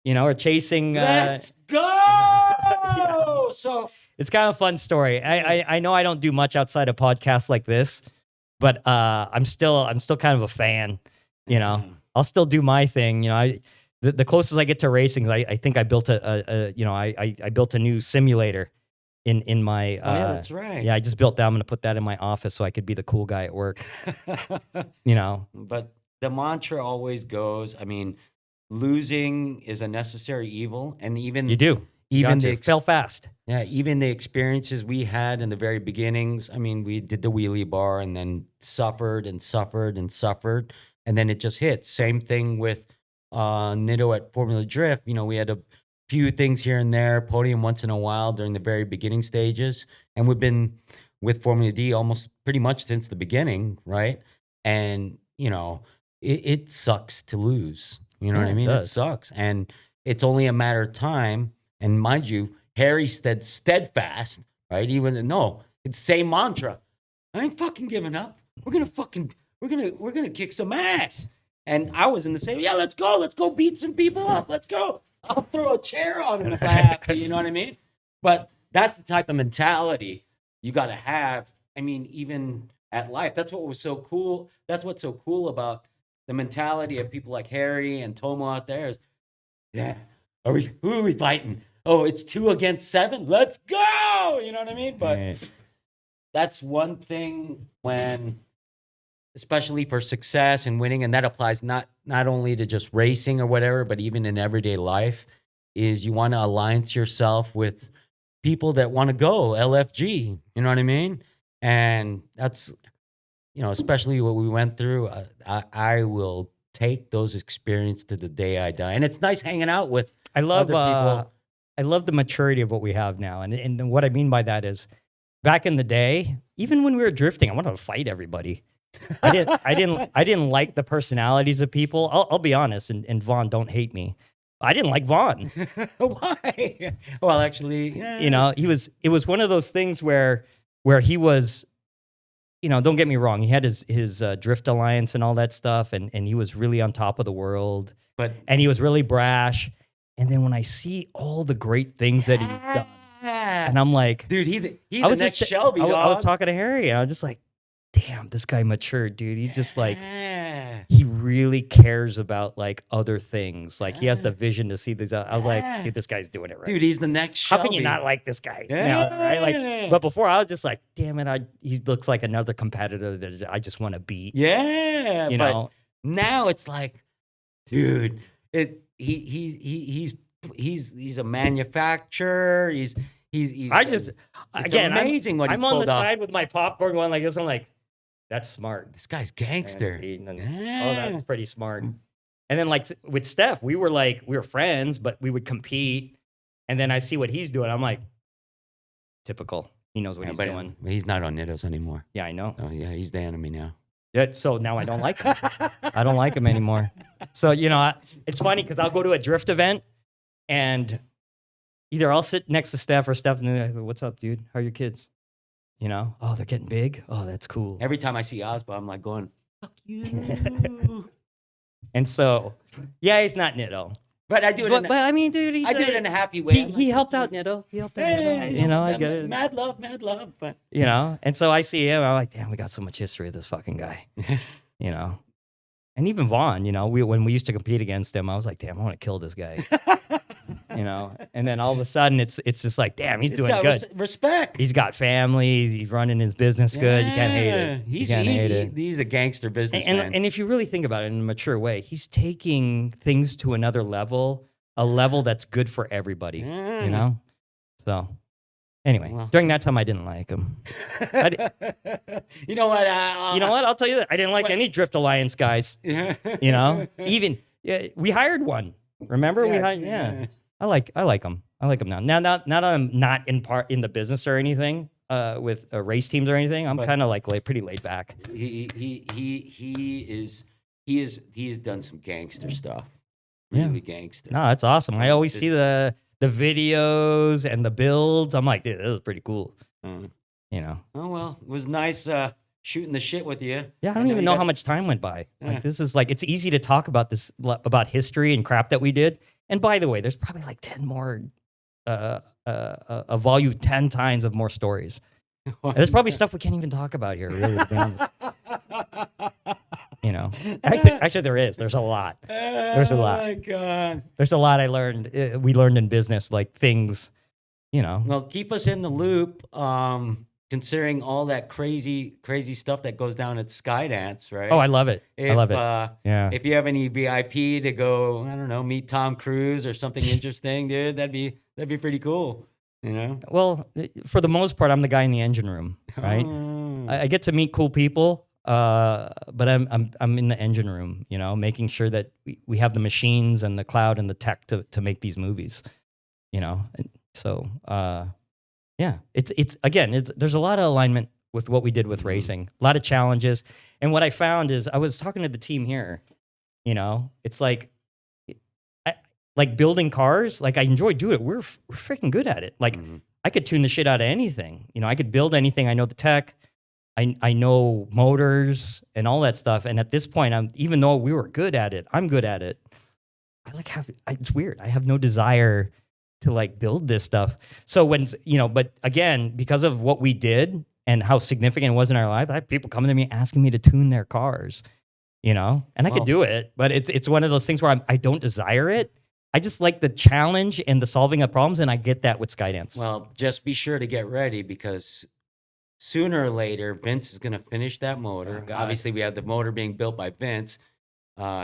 Let's go. So it's kind of a fun story. I know I don't do much outside of podcasts like this, but I'm still kind of a fan. I'll still do my thing. The closest I get to racing is I think I built I built a new simulator in my yeah, that's right. Yeah, I just built that. I'm going to put that in my office so I could be the cool guy at work. But the mantra always goes, I mean, losing is a necessary evil, and even fail fast. Yeah, even the experiences we had in the very beginnings. I mean, we did the wheelie bar and then suffered, and then it just hit. Same thing with Nitto at Formula Drift. We had a few things here and there, podium once in a while during the very beginning stages, and we've been with Formula D almost pretty much since the beginning, right? And it sucks to lose. You know what I mean? It sucks, and it's only a matter of time. And mind you, Harry stayed steadfast, right? Even it's the same mantra. I ain't fucking giving up. We're gonna kick some ass. And I was in the same. Yeah, let's go beat some people up. Let's go. I'll throw a chair on him if I have to. You know what I mean? But that's the type of mentality you got to have. I mean, even at life, that's what was so cool. That's what's so cool about the mentality of people like Harry and Tomo out there. Is, yeah, who are we fighting? Oh, it's 2 against 7. Let's go. You know what I mean? But that's one thing when, especially for success and winning, and that applies not only to just racing or whatever, but even in everyday life, is you want to align yourself with people that want to go LFG. You know what I mean? And that's, especially what we went through. I will take those experiences to the day I die. And it's nice hanging out with I love other people. I love the maturity of what we have now, and what I mean by that is, back in the day, even when we were drifting, I wanted to fight everybody. I didn't like the personalities of people. I'll be honest, and Vaughn, don't hate me. I didn't like Vaughn. Why? Well, actually, yeah. You know, it was one of those things where he was, you know, don't get me wrong, he had his Drift Alliance and all that stuff, and he was really on top of the world, and he was really brash. And then when I see all the great things that he's done, and I'm like, dude, he's the next Shelby, dog. I was talking to Harry, and I was just like, damn, this guy matured, dude. He's just like, he really cares about like other things. Like he has the vision to see these. I was like, dude, this guy's doing it right. Dude, he's the next Shelby. How can you not like this guy? Now, right? Like, but before I was just like, damn it, he looks like another competitor that I just want to beat. Yeah, you know. Now it's like, dude, he's a manufacturer. He's amazing what he's I'm on the pulled off. side with my popcorn going like this. I'm like, that's smart. This guy's gangster. Oh, that's pretty smart. And then like with Steph, we were friends, but we would compete. And then I see what he's doing. I'm like, typical. He knows what he's doing. He's not on Nittos anymore. Yeah, I know. Oh yeah, he's the enemy now. Yeah, so now I don't like him. I don't like him anymore. So, you know, it's funny because I'll go to a drift event and either I'll sit next to Steph or Steph and then I go, what's up, dude? How are your kids? You know, oh, they're getting big. Oh, that's cool. Every time I see Osba, I'm like going, fuck you. And so, yeah, he's not Nitto. But I do it. But I mean, dude, I do it in a happy way. He helped out Nitto. He helped out Nitto. You know, I get it. Mad love. But you know, and so I see him. I'm like, damn, we got so much history with this fucking guy. You know, and even Vaughn. You know, when we used to compete against him, I was like, damn, I want to kill this guy. You know, and then all of a sudden, it's just like, damn, he's doing good. Respect. He's got family. He's running his business good. You can't hate it. He's a gangster businessman. And if you really think about it in a mature way, he's taking things to another level, a level that's good for everybody. You know. So anyway, during that time, I didn't like him. You know what? You know what? I'll tell you that I didn't like any Drift Alliance guys. You know, even we hired one. Remember, we hired. Yeah. I like him. I like him now. Now that I'm not in the business or anything, with race teams or anything, I'm kind of like pretty laid back. He has done some gangster stuff. Really gangster. No, that's awesome. I always see the videos and the builds. I'm like, dude, this is pretty cool. You know. Oh well, it was nice shooting the shit with you. Yeah, I don't even know how much time went by. Like this is like, it's easy to talk about this, about history and crap that we did. And by the way, there's probably like 10 more, a volume 10 times of more stories. There's probably stuff we can't even talk about here, really, to be honest. You know, actually there is. There's a lot. There's a lot. Oh my God. There's a lot I learned. We learned in business, like things, you know. Well, keep us in the loop. Considering all that crazy stuff that goes down at Skydance, right? Oh, I love it. I love it. Yeah. If you have any VIP to go, I don't know, meet Tom Cruise or something interesting, dude, that'd be pretty cool. You know? Well, for the most part, I'm the guy in the engine room, right? I get to meet cool people, but I'm in the engine room, you know, making sure that we have the machines and the cloud and the tech to make these movies, you know. So. Yeah, there's a lot of alignment with what we did with racing, a lot of challenges. And what I found is I was talking to the team here, you know, it's like building cars, like I enjoy doing it. We're freaking good at it. Like I could tune the shit out of anything. You know, I could build anything. I know the tech. I know motors and all that stuff. And at this point, even though we were good at it, I'm good at it. It's weird. I have no desire to like build this stuff. So when, you know, but again, because of what we did and how significant it was in our life, I have people coming to me asking me to tune their cars, you know, and I could do it, but it's one of those things where I don't desire it. I just like the challenge and the solving of problems. And I get that with Skydance. Well, just be sure to get ready because sooner or later, Vince is going to finish that motor. Oh, obviously we have the motor being built by Vince.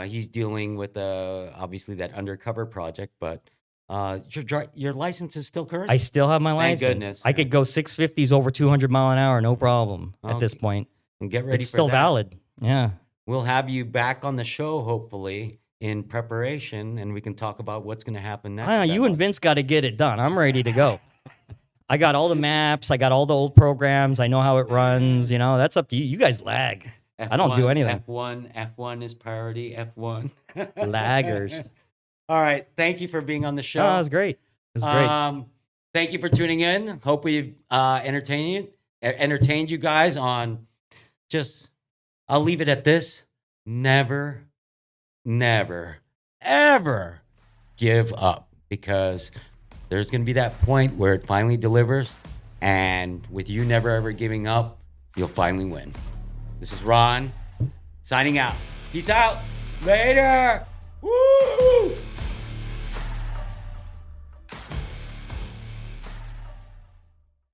He's dealing with obviously that undercover project, but your license is still current? I still have my license. Thank goodness. I could go 650s over 200 mile an hour, no problem at this point. And get ready it's still valid. Yeah. we'll have you back on the show, hopefully, in preparation, and we can talk about what's going to happen next. I know, with that you and motor. Vince got to get it done. I'm ready to go. I got all the maps. I got all the old programs. I know how it runs. You know, that's up to you. You guys lag. I don't do anything. F1 is priority. F1. Laggers. All right. Thank you for being on the show. No, that was great. It was great. Thank you for tuning in. Hope we've entertained you guys on just, I'll leave it at this. Never, ever give up, because there's going to be that point where it finally delivers. And with you never ever giving up, you'll finally win. This is Ron signing out. Peace out. Later. Woo!